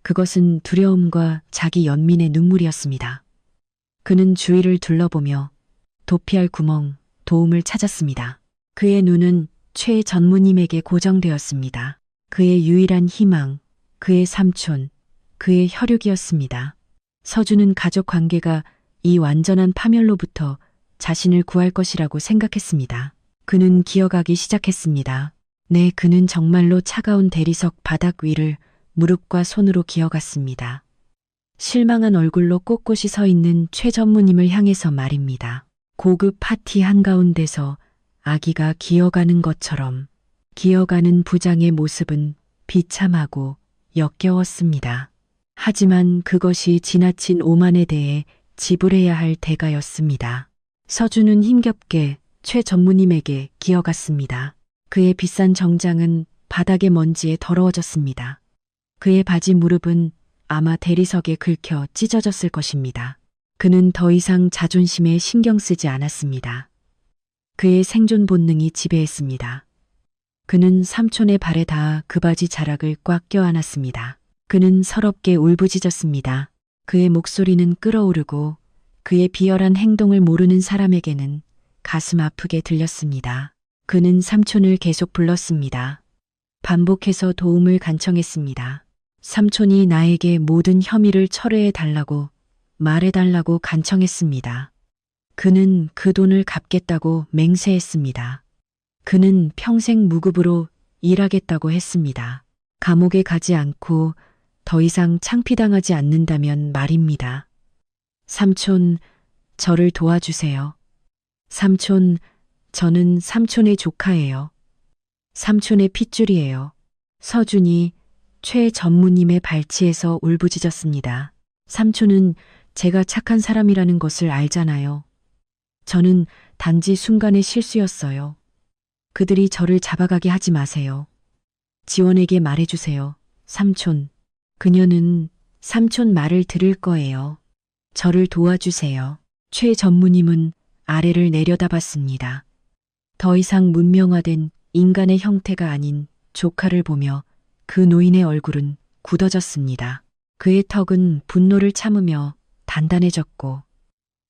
그것은 두려움과 자기 연민의 눈물이었습니다. 그는 주위를 둘러보며 도피할 구멍, 도움을 찾았습니다. 그의 눈은 최 전무님에게 고정되었습니다. 그의 유일한 희망, 그의 삼촌, 그의 혈육이었습니다. 서준은 가족 관계가 이 완전한 파멸로부터 자신을 구할 것이라고 생각했습니다. 그는 기어가기 시작했습니다. 네, 그는 정말로 차가운 대리석 바닥 위를 무릎과 손으로 기어갔습니다. 실망한 얼굴로 꼿꼿이 서 있는 최 전무님을 향해서 말입니다. 고급 파티 한가운데서 아기가 기어가는 것처럼 기어가는 부장의 모습은 비참하고 역겨웠습니다. 하지만 그것이 지나친 오만에 대해 지불해야 할 대가였습니다. 서준은 힘겹게 최 전무님에게 기어갔습니다. 그의 비싼 정장은 바닥의 먼지에 더러워졌습니다. 그의 바지 무릎은 아마 대리석에 긁혀 찢어졌을 것입니다. 그는 더 이상 자존심에 신경 쓰지 않았습니다. 그의 생존 본능이 지배했습니다. 그는 삼촌의 발에 닿아 그 바지 자락을 꽉 껴안았습니다. 그는 서럽게 울부짖었습니다. 그의 목소리는 끓어오르고 그의 비열한 행동을 모르는 사람에게는 가슴 아프게 들렸습니다. 그는 삼촌을 계속 불렀습니다. 반복해서 도움을 간청했습니다. 삼촌이 나에게 모든 혐의를 철회해 달라고 말해달라고 간청했습니다. 그는 그 돈을 갚겠다고 맹세했습니다. 그는 평생 무급으로 일하겠다고 했습니다. 감옥에 가지 않고 더 이상 창피당하지 않는다면 말입니다. 삼촌, 저를 도와주세요. 삼촌, 저는 삼촌의 조카예요. 삼촌의 핏줄이에요. 서준이 최 전무님의 발치에서 울부짖었습니다. 삼촌은 제가 착한 사람이라는 것을 알잖아요. 저는 단지 순간의 실수였어요. 그들이 저를 잡아가게 하지 마세요. 지원에게 말해주세요. 삼촌. 그녀는 삼촌 말을 들을 거예요. 저를 도와주세요. 최 전무님은 아래를 내려다봤습니다. 더 이상 문명화된 인간의 형태가 아닌 조카를 보며 그 노인의 얼굴은 굳어졌습니다. 그의 턱은 분노를 참으며 단단해졌고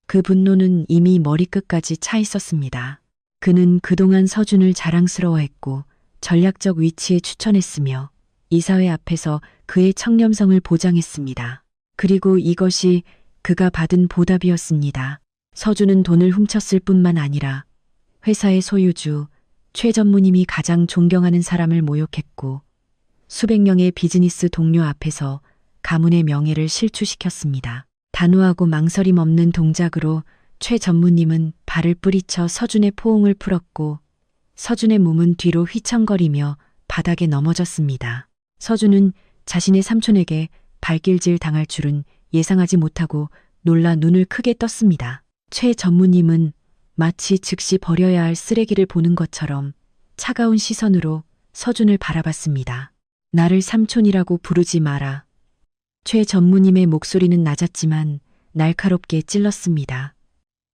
그 분노는 이미 머리끝까지 차 있었습니다. 그는 그동안 서준을 자랑스러워했고 전략적 위치에 추천했으며 이사회 앞에서 그의 청렴성을 보장했습니다. 그리고 이것이 그가 받은 보답이었습니다. 서준은 돈을 훔쳤을 뿐만 아니라 회사의 소유주 최 전무님이 가장 존경하는 사람을 모욕했고 수백 명의 비즈니스 동료 앞에서 가문의 명예를 실추시켰습니다. 단호하고 망설임 없는 동작으로 최 전무님은 발을 뿌리쳐 서준의 포옹을 풀었고 서준의 몸은 뒤로 휘청거리며 바닥에 넘어졌습니다. 서준은 자신의 삼촌에게 발길질 당할 줄은 예상하지 못하고 놀라 눈을 크게 떴습니다. 최 전무님은 마치 즉시 버려야 할 쓰레기를 보는 것처럼 차가운 시선으로 서준을 바라봤습니다. 나를 삼촌이라고 부르지 마라. 최 전무님의 목소리는 낮았지만 날카롭게 찔렀습니다.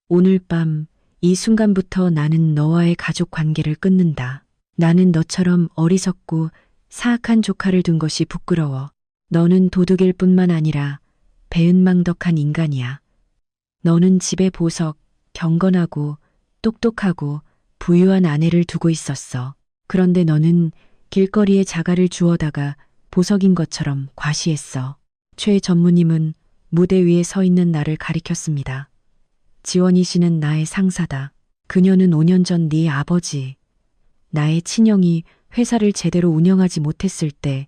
오늘 밤 이 순간부터 나는 너와의 가족 관계를 끊는다. 나는 너처럼 어리석고 사악한 조카를 둔 것이 부끄러워. 너는 도둑일 뿐만 아니라 배은망덕한 인간이야. 너는 집에 보석, 경건하고 똑똑하고 부유한 아내를 두고 있었어. 그런데 너는 길거리에 자갈을 주워다가 보석인 것처럼 과시했어. 최 전무님은 무대 위에 서 있는 나를 가리켰습니다. 지원이 씨는 나의 상사다. 그녀는 5년 전 네 아버지, 나의 친형이 회사를 제대로 운영하지 못했을 때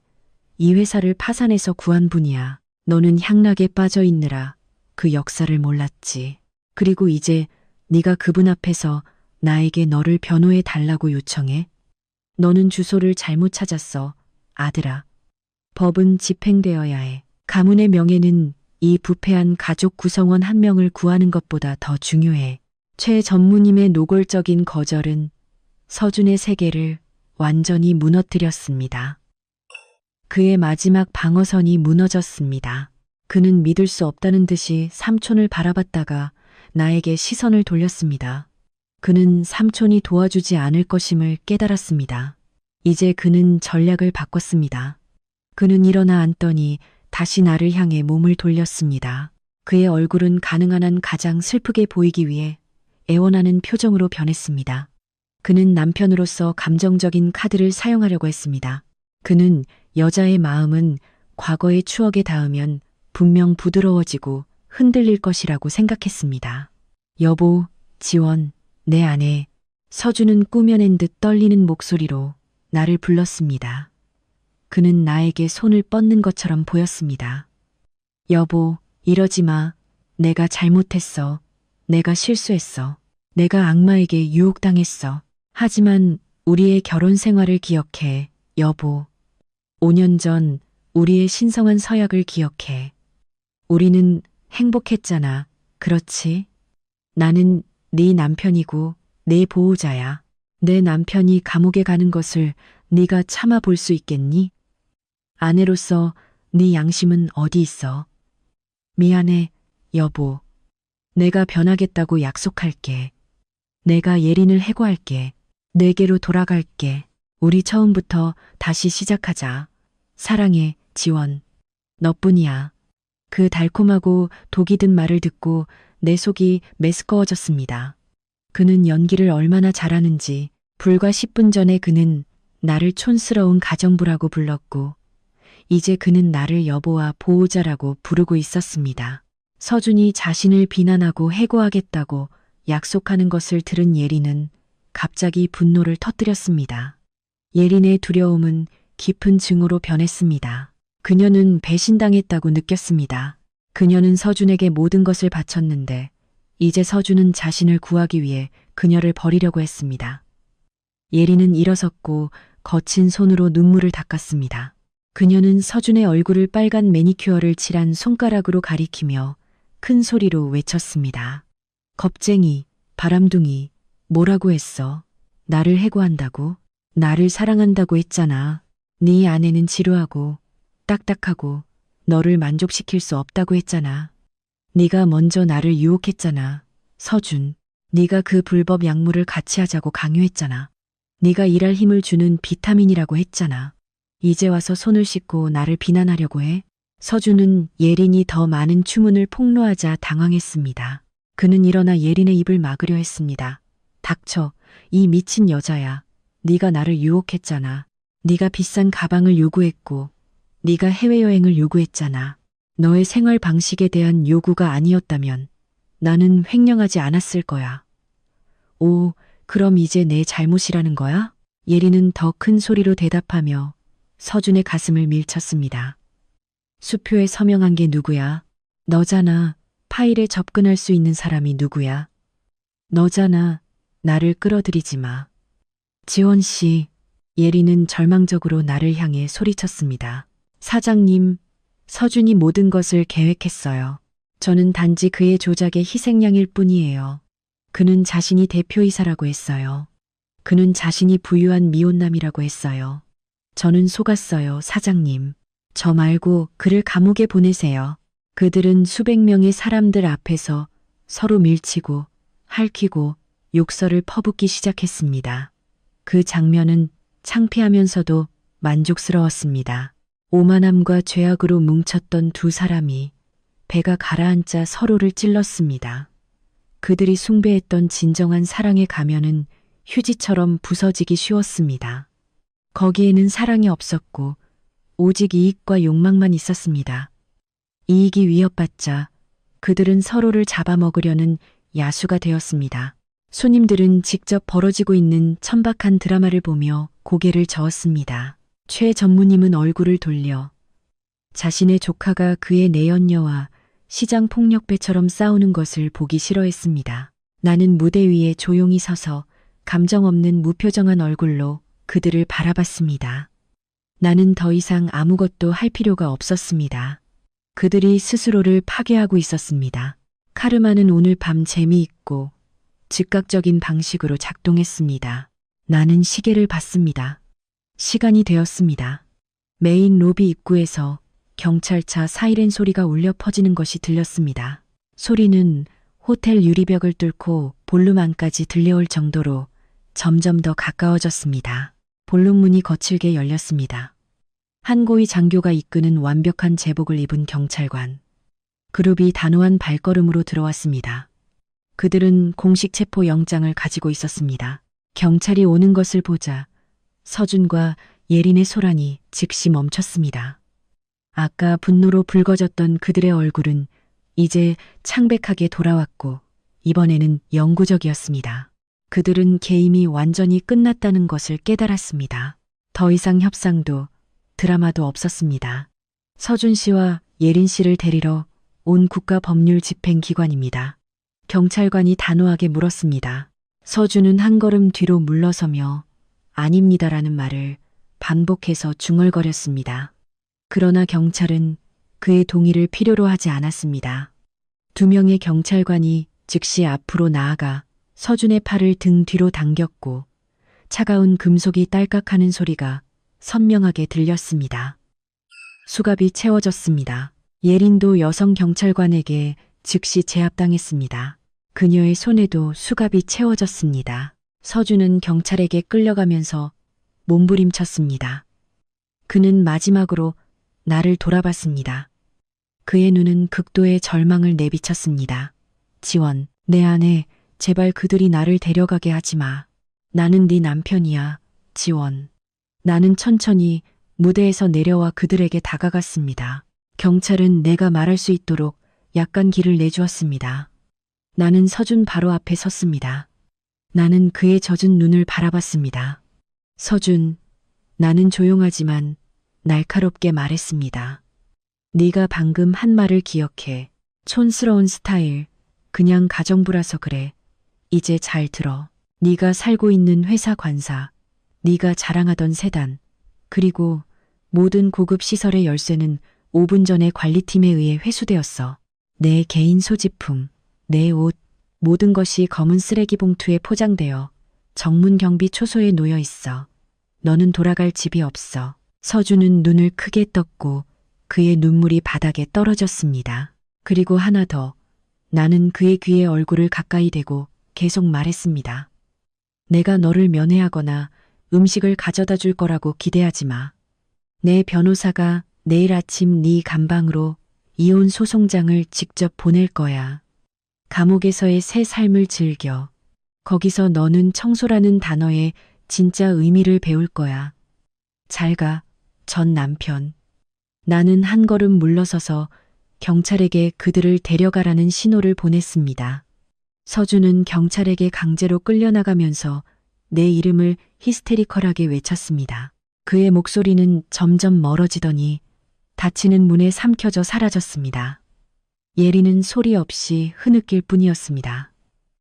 이 회사를 파산해서 구한 분이야. 너는 향락에 빠져 있느라 그 역사를 몰랐지. 그리고 이제 네가 그분 앞에서 나에게 너를 변호해 달라고 요청해? 너는 주소를 잘못 찾았어, 아들아. 법은 집행되어야 해. 가문의 명예는 이 부패한 가족 구성원 한 명을 구하는 것보다 더 중요해. 최 전무님의 노골적인 거절은 서준의 세계를 완전히 무너뜨렸습니다. 그의 마지막 방어선이 무너졌습니다. 그는 믿을 수 없다는 듯이 삼촌을 바라봤다가 나에게 시선을 돌렸습니다. 그는 삼촌이 도와주지 않을 것임을 깨달았습니다. 이제 그는 전략을 바꿨습니다. 그는 일어나 앉더니 다시 나를 향해 몸을 돌렸습니다. 그의 얼굴은 가능한 한 가장 슬프게 보이기 위해 애원하는 표정으로 변했습니다. 그는 남편으로서 감정적인 카드를 사용하려고 했습니다. 그는 여자의 마음은 과거의 추억에 닿으면 분명 부드러워지고 흔들릴 것이라고 생각했습니다. 여보, 지원, 내 아내. 서준은 꾸며낸 듯 떨리는 목소리로 나를 불렀습니다. 그는 나에게 손을 뻗는 것처럼 보였습니다. 여보, 이러지 마. 내가 잘못했어. 내가 실수했어. 내가 악마에게 유혹당했어. 하지만 우리의 결혼 생활을 기억해, 여보. 5년 전 우리의 신성한 서약을 기억해. 우리는 행복했잖아. 그렇지? 나는 네 남편이고 내 보호자야. 내 남편이 감옥에 가는 것을 네가 참아 볼 수 있겠니? 아내로서 네 양심은 어디 있어? 미안해, 여보. 내가 변하겠다고 약속할게. 내가 예린을 해고할게. 내게로 돌아갈게. 우리 처음부터 다시 시작하자. 사랑해, 지원. 너뿐이야. 그 달콤하고 독이 든 말을 듣고 내 속이 메스꺼워졌습니다. 그는 연기를 얼마나 잘하는지 불과 10분 전에 그는 나를 촌스러운 가정부라고 불렀고 이제 그는 나를 여보와 보호자라고 부르고 있었습니다. 서준이 자신을 비난하고 해고하겠다고 약속하는 것을 들은 예린은 갑자기 분노를 터뜨렸습니다. 예린의 두려움은 깊은 증오로 변했습니다. 그녀는 배신당했다고 느꼈습니다. 그녀는 서준에게 모든 것을 바쳤는데 이제 서준은 자신을 구하기 위해 그녀를 버리려고 했습니다. 예린은 일어섰고 거친 손으로 눈물을 닦았습니다. 그녀는 서준의 얼굴을 빨간 매니큐어를 칠한 손가락으로 가리키며 큰 소리로 외쳤습니다. 겁쟁이, 바람둥이, 뭐라고 했어? 나를 해고한다고? 나를 사랑한다고 했잖아. 네 아내는 지루하고 딱딱하고 너를 만족시킬 수 없다고 했잖아. 네가 먼저 나를 유혹했잖아. 서준, 네가 그 불법 약물을 같이 하자고 강요했잖아. 네가 일할 힘을 주는 비타민이라고 했잖아. 이제 와서 손을 씻고 나를 비난하려고 해? 서준은 예린이 더 많은 추문을 폭로하자 당황했습니다. 그는 일어나 예린의 입을 막으려 했습니다. 닥쳐, 이 미친 여자야. 네가 나를 유혹했잖아. 네가 비싼 가방을 요구했고 네가 해외여행을 요구했잖아. 너의 생활 방식에 대한 요구가 아니었다면 나는 횡령하지 않았을 거야. 오, 그럼 이제 내 잘못이라는 거야? 예린은 더 큰 소리로 대답하며 서준의 가슴을 밀쳤습니다. 수표에 서명한 게 누구야? 너잖아. 파일에 접근할 수 있는 사람이 누구야? 너잖아. 나를 끌어들이지 마. 지원 씨, 예린은 절망적으로 나를 향해 소리쳤습니다. 사장님, 서준이 모든 것을 계획했어요. 저는 단지 그의 조작의 희생양일 뿐이에요. 그는 자신이 대표이사라고 했어요. 그는 자신이 부유한 미혼남이라고 했어요. 저는 속았어요, 사장님. 저 말고 그를 감옥에 보내세요. 그들은 수백 명의 사람들 앞에서 서로 밀치고 핥히고 욕설을 퍼붓기 시작했습니다. 그 장면은 창피하면서도 만족스러웠습니다. 오만함과 죄악으로 뭉쳤던 두 사람이 배가 가라앉자 서로를 찔렀습니다. 그들이 숭배했던 진정한 사랑의 가면은 휴지처럼 부서지기 쉬웠습니다. 거기에는 사랑이 없었고 오직 이익과 욕망만 있었습니다. 이익이 위협받자 그들은 서로를 잡아먹으려는 야수가 되었습니다. 손님들은 직접 벌어지고 있는 천박한 드라마를 보며 고개를 저었습니다. 최 전무님은 얼굴을 돌려 자신의 조카가 그의 내연녀와 시장 폭력배처럼 싸우는 것을 보기 싫어했습니다. 나는 무대 위에 조용히 서서 감정 없는 무표정한 얼굴로 그들을 바라봤습니다. 나는 더 이상 아무것도 할 필요가 없었습니다. 그들이 스스로를 파괴하고 있었습니다. 카르마는 오늘 밤 재미있고 즉각적인 방식으로 작동했습니다. 나는 시계를 봤습니다. 시간이 되었습니다. 메인 로비 입구에서 경찰차 사이렌 소리가 울려 퍼지는 것이 들렸습니다. 소리는 호텔 유리벽을 뚫고 볼룸 안까지 들려올 정도로 점점 더 가까워졌습니다. 볼룸 문이 거칠게 열렸습니다. 한 고위 장교가 이끄는 완벽한 제복을 입은 경찰관. 그룹이 단호한 발걸음으로 들어왔습니다. 그들은 공식 체포 영장을 가지고 있었습니다. 경찰이 오는 것을 보자 서준과 예린의 소란이 즉시 멈췄습니다. 아까 분노로 붉어졌던 그들의 얼굴은 이제 창백하게 돌아왔고 이번에는 영구적이었습니다. 그들은 게임이 완전히 끝났다는 것을 깨달았습니다. 더 이상 협상도 드라마도 없었습니다. 서준 씨와 예린 씨를 데리러 온 국가법률집행기관입니다. 경찰관이 단호하게 물었습니다. 서준은 한 걸음 뒤로 물러서며 아닙니다라는 말을 반복해서 중얼거렸습니다. 그러나 경찰은 그의 동의를 필요로 하지 않았습니다. 두 명의 경찰관이 즉시 앞으로 나아가 서준의 팔을 등 뒤로 당겼고 차가운 금속이 딸깍하는 소리가 선명하게 들렸습니다. 수갑이 채워졌습니다. 예린도 여성 경찰관에게 즉시 제압당했습니다. 그녀의 손에도 수갑이 채워졌습니다. 서준은 경찰에게 끌려가면서 몸부림쳤습니다. 그는 마지막으로 나를 돌아봤습니다. 그의 눈은 극도의 절망을 내비쳤습니다. 지원, 내 안에 제발 그들이 나를 데려가게 하지 마. 나는 네 남편이야. 지원. 나는 천천히 무대에서 내려와 그들에게 다가갔습니다. 경찰은 내가 말할 수 있도록 약간 길을 내주었습니다. 나는 서준 바로 앞에 섰습니다. 나는 그의 젖은 눈을 바라봤습니다. 서준, 나는 조용하지만 날카롭게 말했습니다. 네가 방금 한 말을 기억해. 촌스러운 스타일, 그냥 가정부라서 그래. 이제 잘 들어. 네가 살고 있는 회사 관사, 네가 자랑하던 세단, 그리고 모든 고급 시설의 열쇠는 5분 전에 관리팀에 의해 회수되었어. 내 개인 소지품, 내 옷, 모든 것이 검은 쓰레기 봉투에 포장되어 정문 경비 초소에 놓여 있어. 너는 돌아갈 집이 없어. 서준은 눈을 크게 떴고 그의 눈물이 바닥에 떨어졌습니다. 그리고 하나 더. 나는 그의 귀에 얼굴을 가까이 대고 계속 말했습니다. 내가 너를 면회하거나 음식을 가져다 줄 거라고 기대하지 마. 내 변호사가 내일 아침 네 감방으로 이혼 소송장을 직접 보낼 거야. 감옥에서의 새 삶을 즐겨. 거기서 너는 청소라는 단어의 진짜 의미를 배울 거야. 잘 가, 전 남편. 나는 한 걸음 물러서서 경찰에게 그들을 데려가라는 신호를 보냈습니다. 서준은 경찰에게 강제로 끌려나가면서 내 이름을 히스테리컬하게 외쳤습니다. 그의 목소리는 점점 멀어지더니 닫히는 문에 삼켜져 사라졌습니다. 예리는 소리 없이 흐느낄 뿐이었습니다.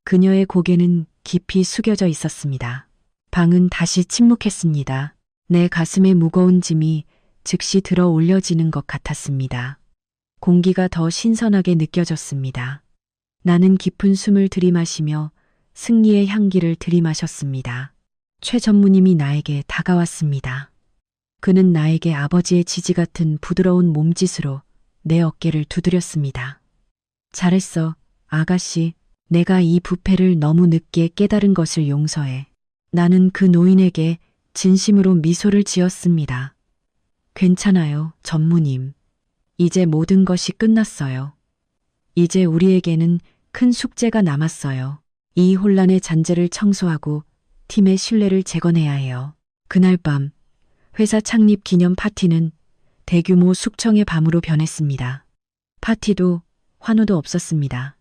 그녀의 고개는 깊이 숙여져 있었습니다. 방은 다시 침묵했습니다. 내 가슴에 무거운 짐이 즉시 들어 올려지는 것 같았습니다. 공기가 더 신선하게 느껴졌습니다. 나는 깊은 숨을 들이마시며 승리의 향기를 들이마셨습니다. 최 전무님이 나에게 다가왔습니다. 그는 나에게 아버지의 지지 같은 부드러운 몸짓으로 내 어깨를 두드렸습니다. 잘했어, 아가씨. 내가 이 부패를 너무 늦게 깨달은 것을 용서해. 나는 그 노인에게 진심으로 미소를 지었습니다. 괜찮아요, 전무님. 이제 모든 것이 끝났어요. 이제 우리에게는 큰 숙제가 남았어요. 이 혼란의 잔재를 청소하고 팀의 신뢰를 재건해야 해요. 그날 밤 회사 창립 기념 파티는 대규모 숙청의 밤으로 변했습니다. 파티도 환호도 없었습니다.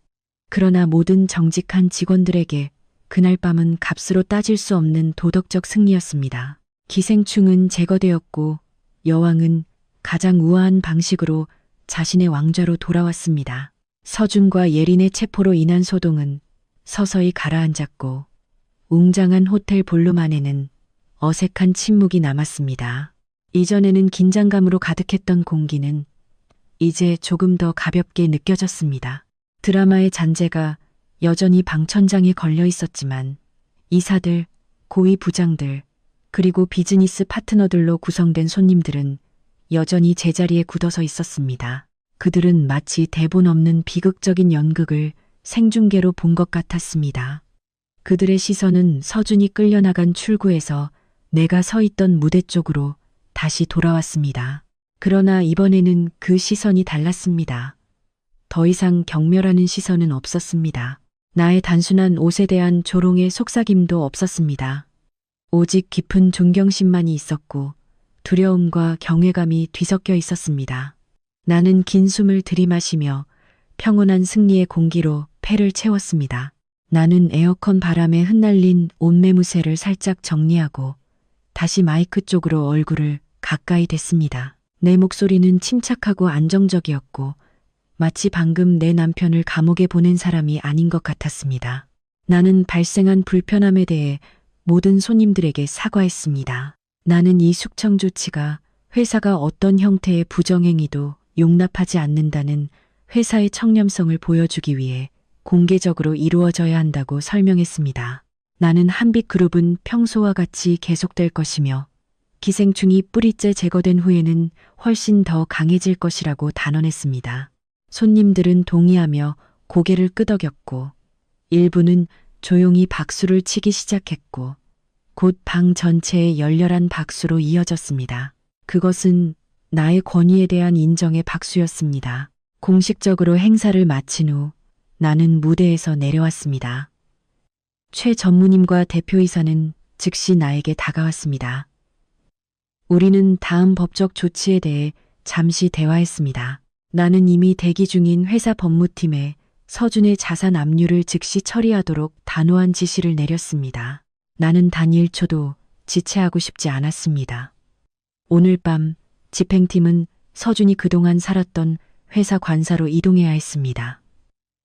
그러나 모든 정직한 직원들에게 그날 밤은 값으로 따질 수 없는 도덕적 승리였습니다. 기생충은 제거되었고 여왕은 가장 우아한 방식으로 자신의 왕좌로 돌아왔습니다. 서준과 예린의 체포로 인한 소동은 서서히 가라앉았고 웅장한 호텔 볼룸 안에는 어색한 침묵이 남았습니다. 이전에는 긴장감으로 가득했던 공기는 이제 조금 더 가볍게 느껴졌습니다. 드라마의 잔재가 여전히 방천장에 걸려 있었지만 이사들, 고위 부장들, 그리고 비즈니스 파트너들로 구성된 손님들은 여전히 제자리에 굳어서 있었습니다. 그들은 마치 대본 없는 비극적인 연극을 생중계로 본 것 같았습니다. 그들의 시선은 서준이 끌려나간 출구에서 내가 서 있던 무대 쪽으로 다시 돌아왔습니다. 그러나 이번에는 그 시선이 달랐습니다. 더 이상 경멸하는 시선은 없었습니다. 나의 단순한 옷에 대한 조롱의 속삭임도 없었습니다. 오직 깊은 존경심만이 있었고 두려움과 경외감이 뒤섞여 있었습니다. 나는 긴 숨을 들이마시며 평온한 승리의 공기로 폐를 채웠습니다. 나는 에어컨 바람에 흩날린 옷매무새를 살짝 정리하고 다시 마이크 쪽으로 얼굴을 가까이 댔습니다. 내 목소리는 침착하고 안정적이었고 마치 방금 내 남편을 감옥에 보낸 사람이 아닌 것 같았습니다. 나는 발생한 불편함에 대해 모든 손님들에게 사과했습니다. 나는 이 숙청 조치가 회사가 어떤 형태의 부정행위도 용납하지 않는다는 회사의 청렴성을 보여주기 위해 공개적으로 이루어져야 한다고 설명했습니다. 나는 한빛그룹은 평소와 같이 계속될 것이며 기생충이 뿌리째 제거된 후에는 훨씬 더 강해질 것이라고 단언했습니다. 손님들은 동의하며 고개를 끄덕였고 일부는 조용히 박수를 치기 시작했고 곧 방 전체에 열렬한 박수로 이어졌습니다. 그것은 나의 권위에 대한 인정의 박수였습니다. 공식적으로 행사를 마친 후 나는 무대에서 내려왔습니다. 최 전무님과 대표이사는 즉시 나에게 다가왔습니다. 우리는 다음 법적 조치에 대해 잠시 대화했습니다. 나는 이미 대기 중인 회사 법무팀에 서준의 자산 압류를 즉시 처리하도록 단호한 지시를 내렸습니다. 나는 단 1초도 지체하고 싶지 않았습니다. 오늘 밤 집행팀은 서준이 그동안 살았던 회사 관사로 이동해야 했습니다.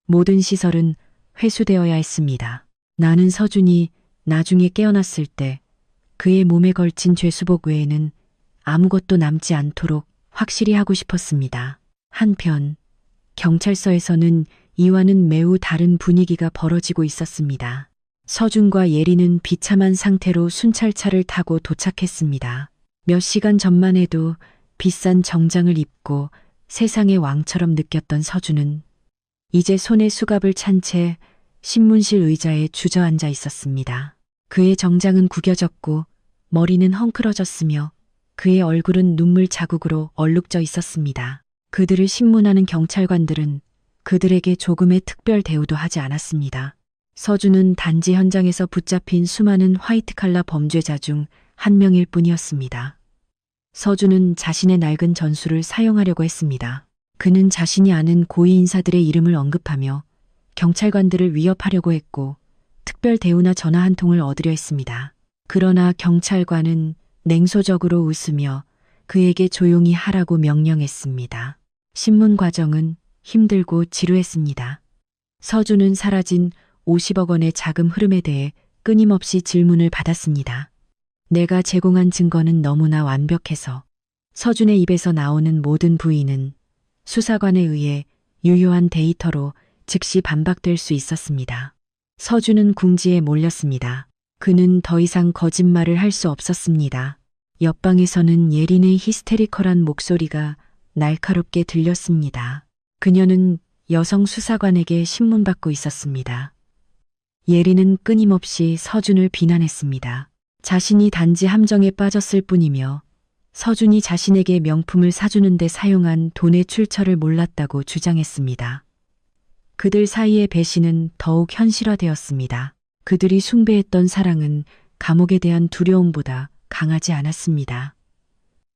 모든 시설은 회수되어야 했습니다. 나는 서준이 나중에 깨어났을 때 그의 몸에 걸친 죄수복 외에는 아무것도 남지 않도록 확실히 하고 싶었습니다. 한편 경찰서에서는 이와는 매우 다른 분위기가 벌어지고 있었습니다. 서준과 예리는 비참한 상태로 순찰차를 타고 도착했습니다. 몇 시간 전만 해도 비싼 정장을 입고 세상의 왕처럼 느꼈던 서준은 이제 손에 수갑을 찬 채 신문실 의자에 주저앉아 있었습니다. 그의 정장은 구겨졌고 머리는 헝클어졌으며 그의 얼굴은 눈물 자국으로 얼룩져 있었습니다. 그들을 신문하는 경찰관들은 그들에게 조금의 특별 대우도 하지 않았습니다. 서준은 단지 현장에서 붙잡힌 수많은 화이트칼라 범죄자 중 한 명일 뿐이었습니다. 서준은 자신의 낡은 전술을 사용하려고 했습니다. 그는 자신이 아는 고위 인사들의 이름을 언급하며 경찰관들을 위협하려고 했고 특별 대우나 전화 한 통을 얻으려 했습니다. 그러나 경찰관은 냉소적으로 웃으며 그에게 조용히 하라고 명령했습니다. 신문 과정은 힘들고 지루했습니다. 서준은 사라진 50억 원의 자금 흐름에 대해 끊임없이 질문을 받았습니다. 내가 제공한 증거는 너무나 완벽해서 서준의 입에서 나오는 모든 부인은 수사관에 의해 유효한 데이터로 즉시 반박될 수 있었습니다. 서준은 궁지에 몰렸습니다. 그는 더 이상 거짓말을 할 수 없었습니다. 옆방에서는 예린의 히스테리컬한 목소리가 날카롭게 들렸습니다. 그녀는 여성 수사관에게 신문받고 있었습니다. 예린은 끊임없이 서준을 비난했습니다. 자신이 단지 함정에 빠졌을 뿐이며 서준이 자신에게 명품을 사주는데 사용한 돈의 출처를 몰랐다고 주장했습니다. 그들 사이의 배신은 더욱 현실화되었습니다. 그들이 숭배했던 사랑은 감옥에 대한 두려움보다 강하지 않았습니다.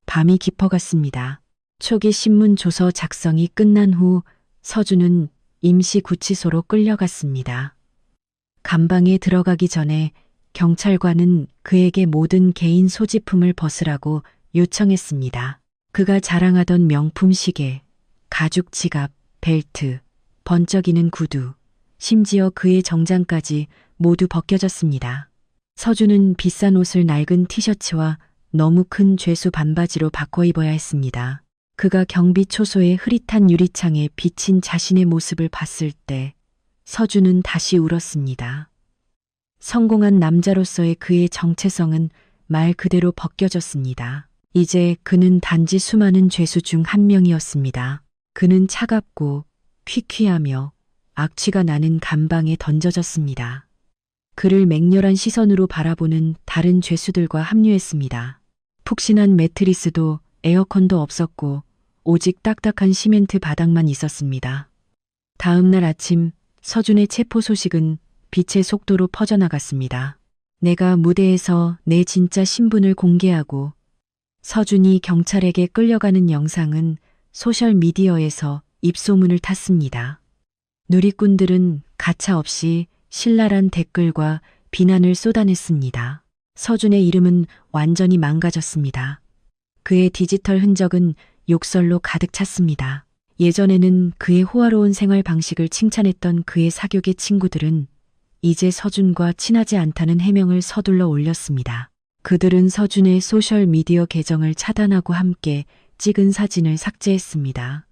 밤이 깊어갔습니다. 초기 신문 조서 작성이 끝난 후 서준은 임시 구치소로 끌려갔습니다. 감방에 들어가기 전에 경찰관은 그에게 모든 개인 소지품을 벗으라고 요청했습니다. 그가 자랑하던 명품 시계, 가죽 지갑, 벨트, 번쩍이는 구두, 심지어 그의 정장까지 모두 벗겨졌습니다. 서준은 비싼 옷을 낡은 티셔츠와 너무 큰 죄수 반바지로 바꿔 입어야 했습니다. 그가 경비 초소의 흐릿한 유리창에 비친 자신의 모습을 봤을 때 서준은 다시 울었습니다. 성공한 남자로서의 그의 정체성은 말 그대로 벗겨졌습니다. 이제 그는 단지 수많은 죄수 중 한 명이었습니다. 그는 차갑고 퀴퀴하며 악취가 나는 감방에 던져졌습니다. 그를 맹렬한 시선으로 바라보는 다른 죄수들과 합류했습니다. 푹신한 매트리스도 에어컨도 없었고 오직 딱딱한 시멘트 바닥만 있었습니다. 다음 날 아침 서준의 체포 소식은 빛의 속도로 퍼져나갔습니다. 내가 무대에서 내 진짜 신분을 공개하고 서준이 경찰에게 끌려가는 영상은 소셜미디어에서 입소문을 탔습니다. 누리꾼들은 가차없이 신랄한 댓글과 비난을 쏟아냈습니다. 서준의 이름은 완전히 망가졌습니다. 그의 디지털 흔적은 욕설로 가득 찼습니다. 예전에는 그의 호화로운 생활 방식을 칭찬했던 그의 사교계 친구들은 이제 서준과 친하지 않다는 해명을 서둘러 올렸습니다. 그들은 서준의 소셜미디어 계정을 차단하고 함께 찍은 사진을 삭제했습니다.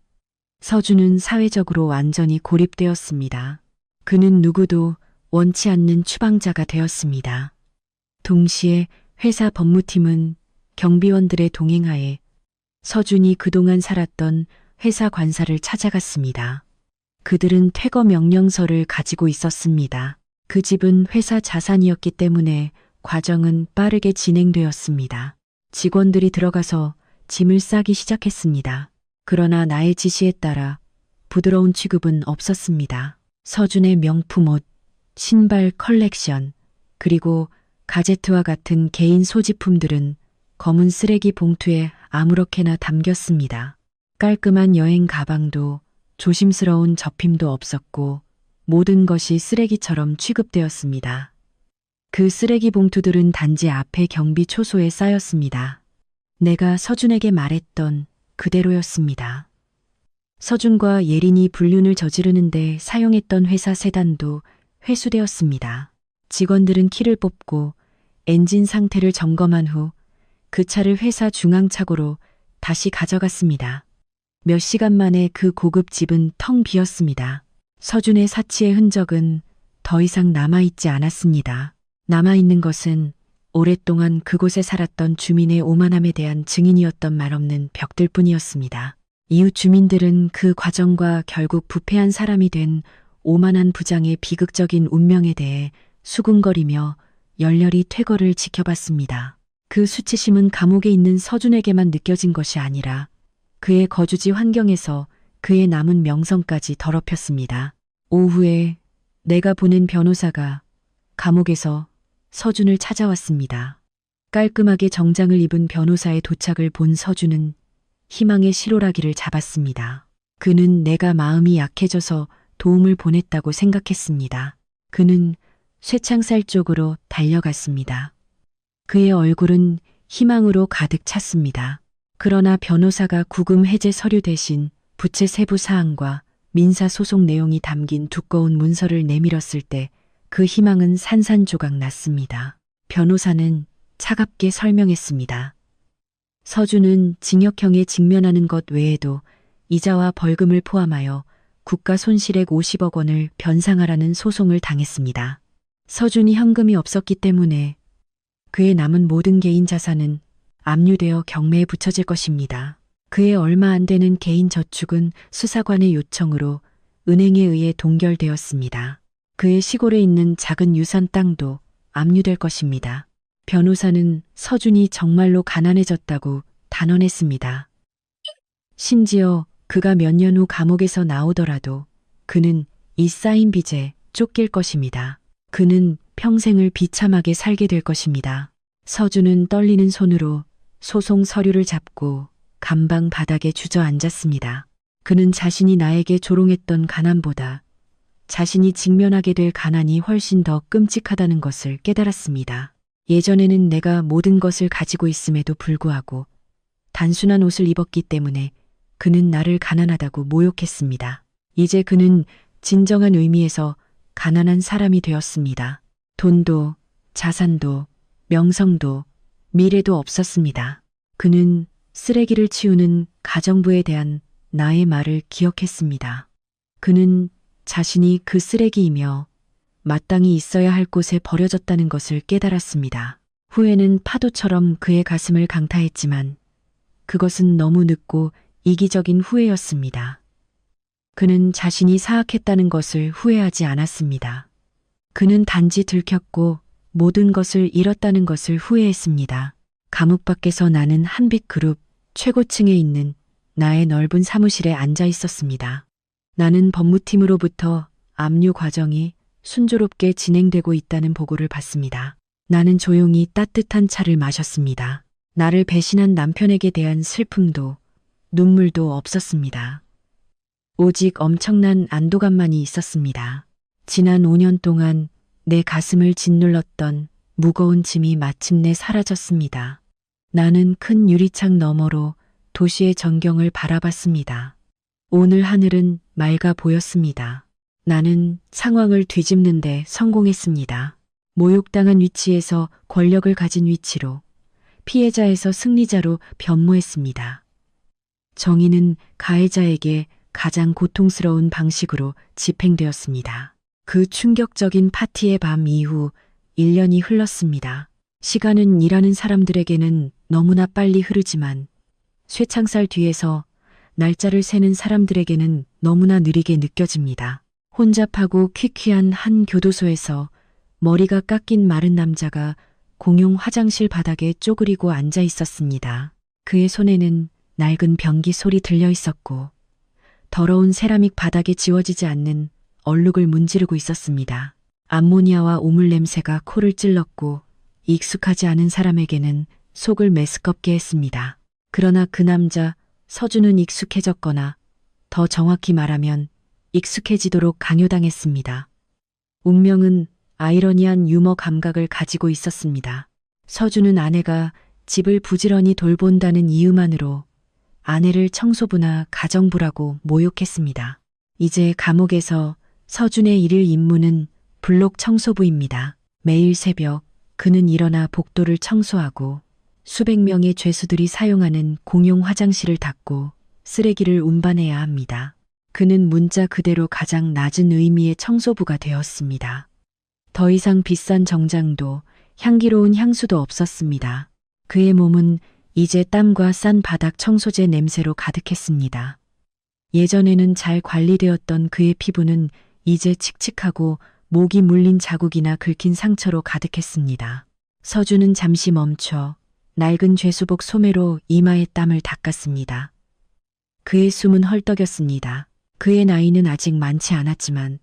서준은 사회적으로 완전히 고립되었습니다. 그는 누구도 원치 않는 추방자가 되었습니다. 동시에 회사 법무팀은 경비원들의 동행하에 서준이 그동안 살았던 회사 관사를 찾아갔습니다. 그들은 퇴거 명령서를 가지고 있었습니다. 그 집은 회사 자산이었기 때문에 과정은 빠르게 진행되었습니다. 직원들이 들어가서 짐을 싸기 시작했습니다. 그러나 나의 지시에 따라 부드러운 취급은 없었습니다. 서준의 명품 옷, 신발 컬렉션, 그리고 가제트와 같은 개인 소지품들은 검은 쓰레기 봉투에 아무렇게나 담겼습니다. 깔끔한 여행 가방도 조심스러운 접힘도 없었고 모든 것이 쓰레기처럼 취급되었습니다. 그 쓰레기 봉투들은 단지 앞에 경비 초소에 쌓였습니다. 내가 서준에게 말했던 그대로였습니다. 서준과 예린이 불륜을 저지르는데 사용했던 회사 세단도 회수되었습니다. 직원들은 키를 뽑고 엔진 상태를 점검한 후 그 차를 회사 중앙차고로 다시 가져갔습니다. 몇 시간 만에 그 고급 집은 텅 비었습니다. 서준의 사치의 흔적은 더 이상 남아있지 않았습니다. 남아있는 것은 오랫동안 그곳에 살았던 주민의 오만함에 대한 증인이었던 말없는 벽들 뿐이었습니다. 이웃 주민들은 그 과정과 결국 부패한 사람이 된 오만한 부장의 비극적인 운명에 대해 수군거리며 열렬히 퇴거를 지켜봤습니다. 그 수치심은 감옥에 있는 서준에게만 느껴진 것이 아니라 그의 거주지 환경에서 그의 남은 명성까지 더럽혔습니다. 오후에 내가 보낸 변호사가 감옥에서 서준을 찾아왔습니다. 깔끔하게 정장을 입은 변호사의 도착을 본 서준은 희망의 실오라기를 잡았습니다. 그는 내가 마음이 약해져서 도움을 보냈다고 생각했습니다. 그는 쇠창살 쪽으로 달려갔습니다. 그의 얼굴은 희망으로 가득 찼습니다. 그러나 변호사가 구금 해제 서류 대신 부채 세부 사항과 민사 소송 내용이 담긴 두꺼운 문서를 내밀었을 때 그 희망은 산산조각 났습니다. 변호사는 차갑게 설명했습니다. 서준은 징역형에 직면하는 것 외에도 이자와 벌금을 포함하여 국가 손실액 50억 원을 변상하라는 소송을 당했습니다. 서준이 현금이 없었기 때문에 그의 남은 모든 개인 자산은 압류되어 경매에 붙여질 것입니다. 그의 얼마 안 되는 개인 저축은 수사관의 요청으로 은행에 의해 동결되었습니다. 그의 시골에 있는 작은 유산 땅도 압류될 것입니다. 변호사는 서준이 정말로 가난해졌다고 단언했습니다. 심지어 그가 몇 년 후 감옥에서 나오더라도 그는 이 쌓인 빚에 쫓길 것입니다. 그는 평생을 비참하게 살게 될 것입니다. 서준은 떨리는 손으로 소송 서류를 잡고 감방 바닥에 주저앉았습니다. 그는 자신이 나에게 조롱했던 가난보다 자신이 직면하게 될 가난이 훨씬 더 끔찍하다는 것을 깨달았습니다. 예전에는 내가 모든 것을 가지고 있음에도 불구하고 단순한 옷을 입었기 때문에 그는 나를 가난하다고 모욕했습니다. 이제 그는 진정한 의미에서 가난한 사람이 되었습니다. 돈도, 자산도, 명성도, 미래도 없었습니다. 그는 쓰레기를 치우는 가정부에 대한 나의 말을 기억했습니다. 그는 자신이 그 쓰레기이며 마땅히 있어야 할 곳에 버려졌다는 것을 깨달았습니다. 후회는 파도처럼 그의 가슴을 강타했지만 그것은 너무 늦고 이기적인 후회였습니다. 그는 자신이 사악했다는 것을 후회하지 않았습니다. 그는 단지 들켰고 모든 것을 잃었다는 것을 후회했습니다. 감옥 밖에서 나는 한빛그룹 최고층에 있는 나의 넓은 사무실에 앉아 있었습니다. 나는 법무팀으로부터 압류 과정이 순조롭게 진행되고 있다는 보고를 받습니다. 나는 조용히 따뜻한 차를 마셨습니다. 나를 배신한 남편에게 대한 슬픔도 눈물도 없었습니다. 오직 엄청난 안도감만이 있었습니다. 지난 5년 동안 내 가슴을 짓눌렀던 무거운 짐이 마침내 사라졌습니다. 나는 큰 유리창 너머로 도시의 전경을 바라봤습니다. 오늘 하늘은 맑아 보였습니다. 나는 상황을 뒤집는데 성공했습니다. 모욕당한 위치에서 권력을 가진 위치로, 피해자에서 승리자로 변모했습니다. 정의는 가해자에게 가장 고통스러운 방식으로 집행되었습니다. 그 충격적인 파티의 밤 이후 1년이 흘렀습니다. 시간은 일하는 사람들에게는 너무나 빨리 흐르지만 쇠창살 뒤에서 날짜를 세는 사람들에게는 너무나 느리게 느껴집니다. 혼잡하고 퀴퀴한 한 교도소에서 머리가 깎인 마른 남자가 공용 화장실 바닥에 쪼그리고 앉아 있었습니다. 그의 손에는 낡은 변기 소리 들려 있었고 더러운 세라믹 바닥에 지워지지 않는 얼룩을 문지르고 있었습니다. 암모니아와 오물 냄새가 코를 찔렀고 익숙하지 않은 사람에게는 속을 메스껍게 했습니다. 그러나 그 남자 서준은 익숙해졌거나 더 정확히 말하면 익숙해지도록 강요당했습니다. 운명은 아이러니한 유머 감각을 가지고 있었습니다. 서준은 아내가 집을 부지런히 돌본다는 이유만으로 아내를 청소부나 가정부라고 모욕했습니다. 이제 감옥에서 서준의 일일 임무는 블록 청소부입니다. 매일 새벽 그는 일어나 복도를 청소하고 수백 명의 죄수들이 사용하는 공용 화장실을 닦고 쓰레기를 운반해야 합니다. 그는 문자 그대로 가장 낮은 의미의 청소부가 되었습니다. 더 이상 비싼 정장도 향기로운 향수도 없었습니다. 그의 몸은 이제 땀과 싼 바닥 청소제 냄새로 가득했습니다. 예전에는 잘 관리되었던 그의 피부는 이제 칙칙하고 목이 물린 자국이나 긁힌 상처로 가득했습니다. 서준은 잠시 멈춰 낡은 죄수복 소매로 이마의 땀을 닦았습니다. 그의 숨은 헐떡였습니다. 그의 나이는 아직 많지 않았지만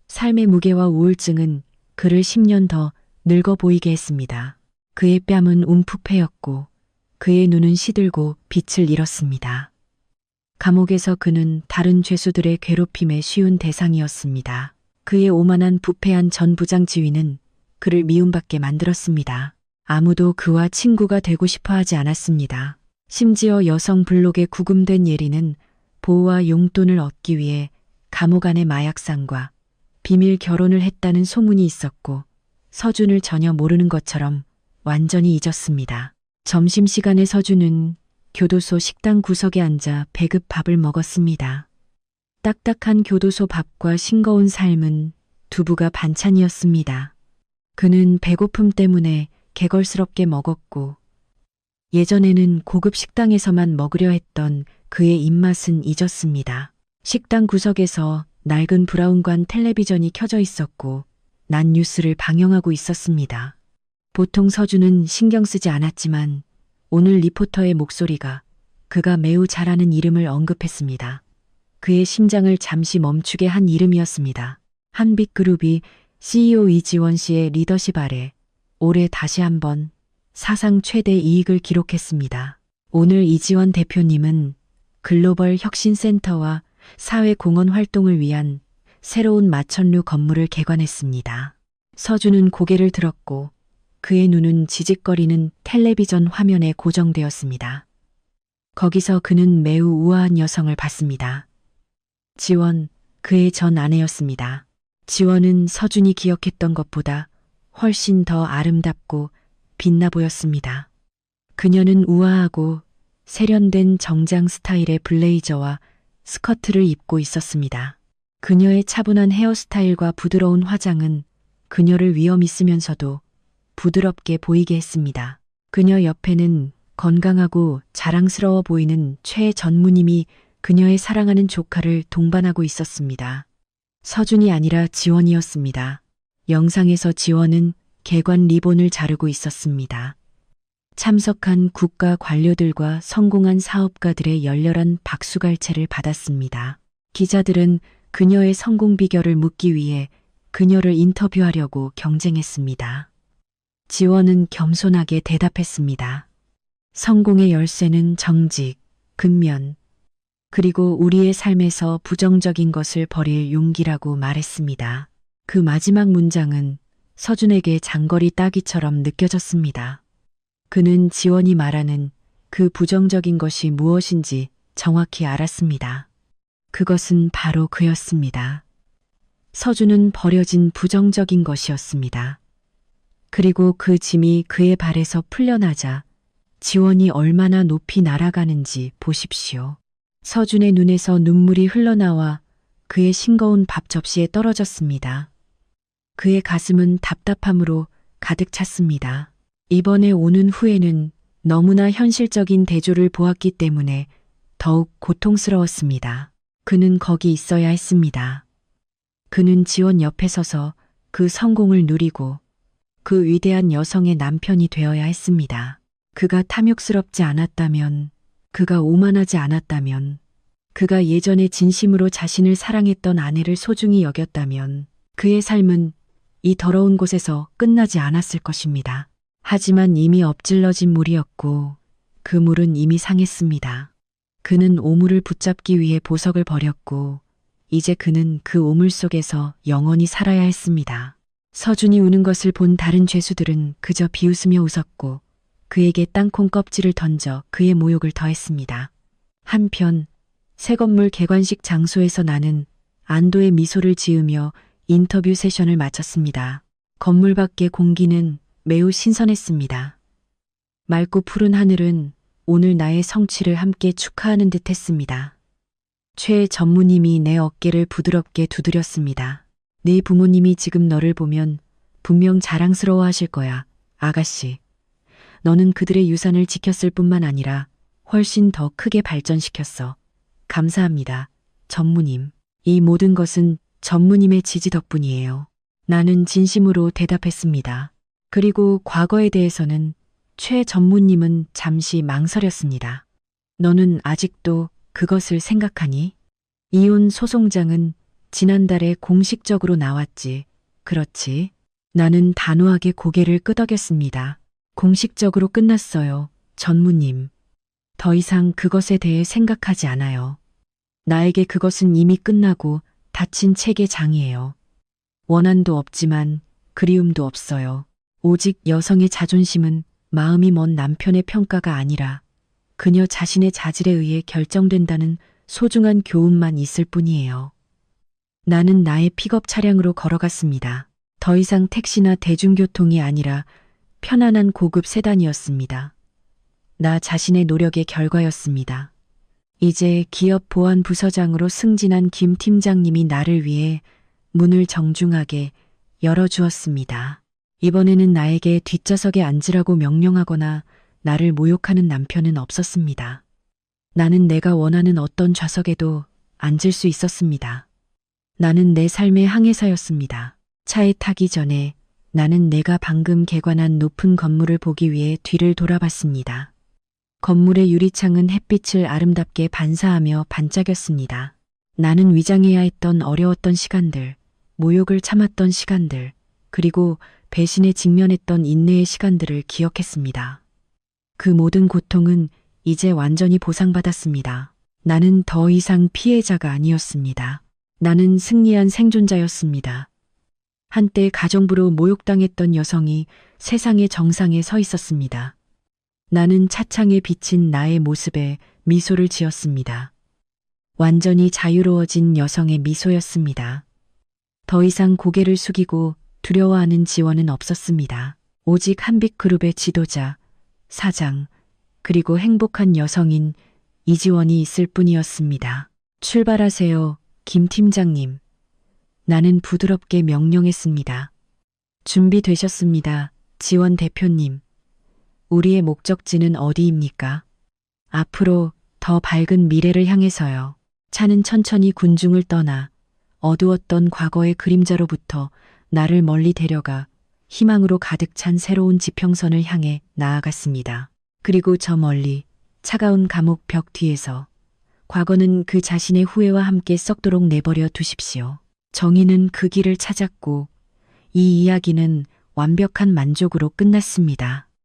삶의 무게와 우울증은 그를 10년 더 늙어 보이게 했습니다. 그의 뺨은 움푹 패였고 그의 눈은 시들고 빛을 잃었습니다. 감옥에서 그는 다른 죄수들의 괴롭힘에 쉬운 대상이었습니다. 그의 오만한 부패한 전 부장 지휘는 그를 미움받게 만들었습니다. 아무도 그와 친구가 되고 싶어 하지 않았습니다. 심지어 여성 블록의 구금된 예리는 보호와 용돈을 얻기 위해 감옥 안의 마약상과 비밀 결혼을 했다는 소문이 있었고 서준을 전혀 모르는 것처럼 완전히 잊었습니다. 점심시간에 서준은 교도소 식당 구석에 앉아 배급 밥을 먹었습니다. 딱딱한 교도소 밥과 싱거운 삶은 두부가 반찬이었습니다. 그는 배고픔 때문에 개걸스럽게 먹었고 예전에는 고급 식당에서만 먹으려 했던 그의 입맛은 잊었습니다. 식당 구석에서 낡은 브라운관 텔레비전이 켜져 있었고 난 뉴스를 방영하고 있었습니다. 보통 서준은 신경 쓰지 않았지만 오늘 리포터의 목소리가 그가 매우 잘 아는 이름을 언급했습니다. 그의 심장을 잠시 멈추게 한 이름이었습니다. 한빛그룹이 CEO 이지원 씨의 리더십 아래 올해 다시 한번 사상 최대 이익을 기록했습니다. 오늘 이지원 대표님은 글로벌 혁신센터와 사회공헌 활동을 위한 새로운 마천루 건물을 개관했습니다. 서준은 고개를 들었고 그의 눈은 지직거리는 텔레비전 화면에 고정되었습니다. 거기서 그는 매우 우아한 여성을 봤습니다. 지원, 그의 전 아내였습니다. 지원은 서준이 기억했던 것보다 훨씬 더 아름답고 빛나 보였습니다. 그녀는 우아하고 세련된 정장 스타일의 블레이저와 스커트를 입고 있었습니다. 그녀의 차분한 헤어스타일과 부드러운 화장은 그녀를 위험 있으면서도 부드럽게 보이게 했습니다. 그녀 옆에는 건강하고 자랑스러워 보이는 최 전무님이 그녀의 사랑하는 조카를 동반하고 있었습니다. 서준이 아니라 지원이었습니다. 영상에서 지원은 개관 리본을 자르고 있었습니다. 참석한 국가 관료들과 성공한 사업가들의 열렬한 박수갈채를 받았습니다. 기자들은 그녀의 성공 비결을 묻기 위해 그녀를 인터뷰하려고 경쟁했습니다. 지원은 겸손하게 대답했습니다. 성공의 열쇠는 정직, 근면, 그리고 우리의 삶에서 부정적인 것을 버릴 용기라고 말했습니다. 그 마지막 문장은 서준에게 장거리 따기처럼 느껴졌습니다. 그는 지원이 말하는 그 부정적인 것이 무엇인지 정확히 알았습니다. 그것은 바로 그였습니다. 서준은 버려진 부정적인 것이었습니다. 그리고 그 짐이 그의 발에서 풀려나자 지원이 얼마나 높이 날아가는지 보십시오. 서준의 눈에서 눈물이 흘러나와 그의 싱거운 밥 접시에 떨어졌습니다. 그의 가슴은 답답함으로 가득 찼습니다. 이번에 오는 후에는 너무나 현실적인 대조를 보았기 때문에 더욱 고통스러웠습니다. 그는 거기 있어야 했습니다. 그는 지원 옆에 서서 그 성공을 누리고 그 위대한 여성의 남편이 되어야 했습니다. 그가 탐욕스럽지 않았다면, 그가 오만하지 않았다면, 그가 예전에 진심으로 자신을 사랑했던 아내를 소중히 여겼다면 그의 삶은 이 더러운 곳에서 끝나지 않았을 것입니다. 하지만 이미 엎질러진 물이었고 그 물은 이미 상했습니다. 그는 오물을 붙잡기 위해 보석을 버렸고 이제 그는 그 오물 속에서 영원히 살아야 했습니다. 서준이 우는 것을 본 다른 죄수들은 그저 비웃으며 웃었고 그에게 땅콩 껍질을 던져 그의 모욕을 더했습니다. 한편 새 건물 개관식 장소에서 나는 안도의 미소를 지으며 인터뷰 세션을 마쳤습니다. 건물 밖의 공기는 매우 신선했습니다. 맑고 푸른 하늘은 오늘 나의 성취를 함께 축하하는 듯 했습니다. 최 전무님이 내 어깨를 부드럽게 두드렸습니다. 네 부모님이 지금 너를 보면 분명 자랑스러워 하실 거야, 아가씨. 너는 그들의 유산을 지켰을 뿐만 아니라 훨씬 더 크게 발전시켰어. 감사합니다, 전무님. 이 모든 것은 전무님의 지지 덕분이에요. 나는 진심으로 대답했습니다. 그리고 과거에 대해서는 최 전무님은 잠시 망설였습니다. 너는 아직도 그것을 생각하니? 이혼 소송장은 지난달에 공식적으로 나왔지. 그렇지. 나는 단호하게 고개를 끄덕였습니다. 공식적으로 끝났어요, 전무님. 더 이상 그것에 대해 생각하지 않아요. 나에게 그것은 이미 끝나고 닫힌 책의 장이에요. 원한도 없지만 그리움도 없어요. 오직 여성의 자존심은 마음이 먼 남편의 평가가 아니라 그녀 자신의 자질에 의해 결정된다는 소중한 교훈만 있을 뿐이에요. 나는 나의 픽업 차량으로 걸어갔습니다. 더 이상 택시나 대중교통이 아니라 편안한 고급 세단이었습니다. 나 자신의 노력의 결과였습니다. 이제 기업 보안 부서장으로 승진한 김 팀장님이 나를 위해 문을 정중하게 열어주었습니다. 이번에는 나에게 뒷좌석에 앉으라고 명령하거나 나를 모욕하는 남편은 없었습니다. 나는 내가 원하는 어떤 좌석에도 앉을 수 있었습니다. 나는 내 삶의 항해사였습니다. 차에 타기 전에 나는 내가 방금 개관한 높은 건물을 보기 위해 뒤를 돌아봤습니다. 건물의 유리창은 햇빛을 아름답게 반사하며 반짝였습니다. 나는 위장해야 했던 어려웠던 시간들, 모욕을 참았던 시간들, 그리고 배신에 직면했던 인내의 시간들을 기억했습니다. 그 모든 고통은 이제 완전히 보상받았습니다. 나는 더 이상 피해자가 아니었습니다. 나는 승리한 생존자였습니다. 한때 가정부로 모욕당했던 여성이 세상의 정상에 서 있었습니다. 나는 차창에 비친 나의 모습에 미소를 지었습니다. 완전히 자유로워진 여성의 미소였습니다. 더 이상 고개를 숙이고 두려워하는 지원은 없었습니다. 오직 한빛그룹의 지도자, 사장, 그리고 행복한 여성인 이지원이 있을 뿐이었습니다. 출발하세요, 김 팀장님. 나는 부드럽게 명령했습니다. 준비되셨습니다, 지원 대표님. 우리의 목적지는 어디입니까? 앞으로 더 밝은 미래를 향해서요. 차는 천천히 군중을 떠나 어두웠던 과거의 그림자로부터 나를 멀리 데려가 희망으로 가득 찬 새로운 지평선을 향해 나아갔습니다. 그리고 저 멀리 차가운 감옥 벽 뒤에서 과거는 그 자신의 후회와 함께 썩도록 내버려 두십시오. 정의는 그 길을 찾았고 이 이야기는 완벽한 만족으로 끝났습니다.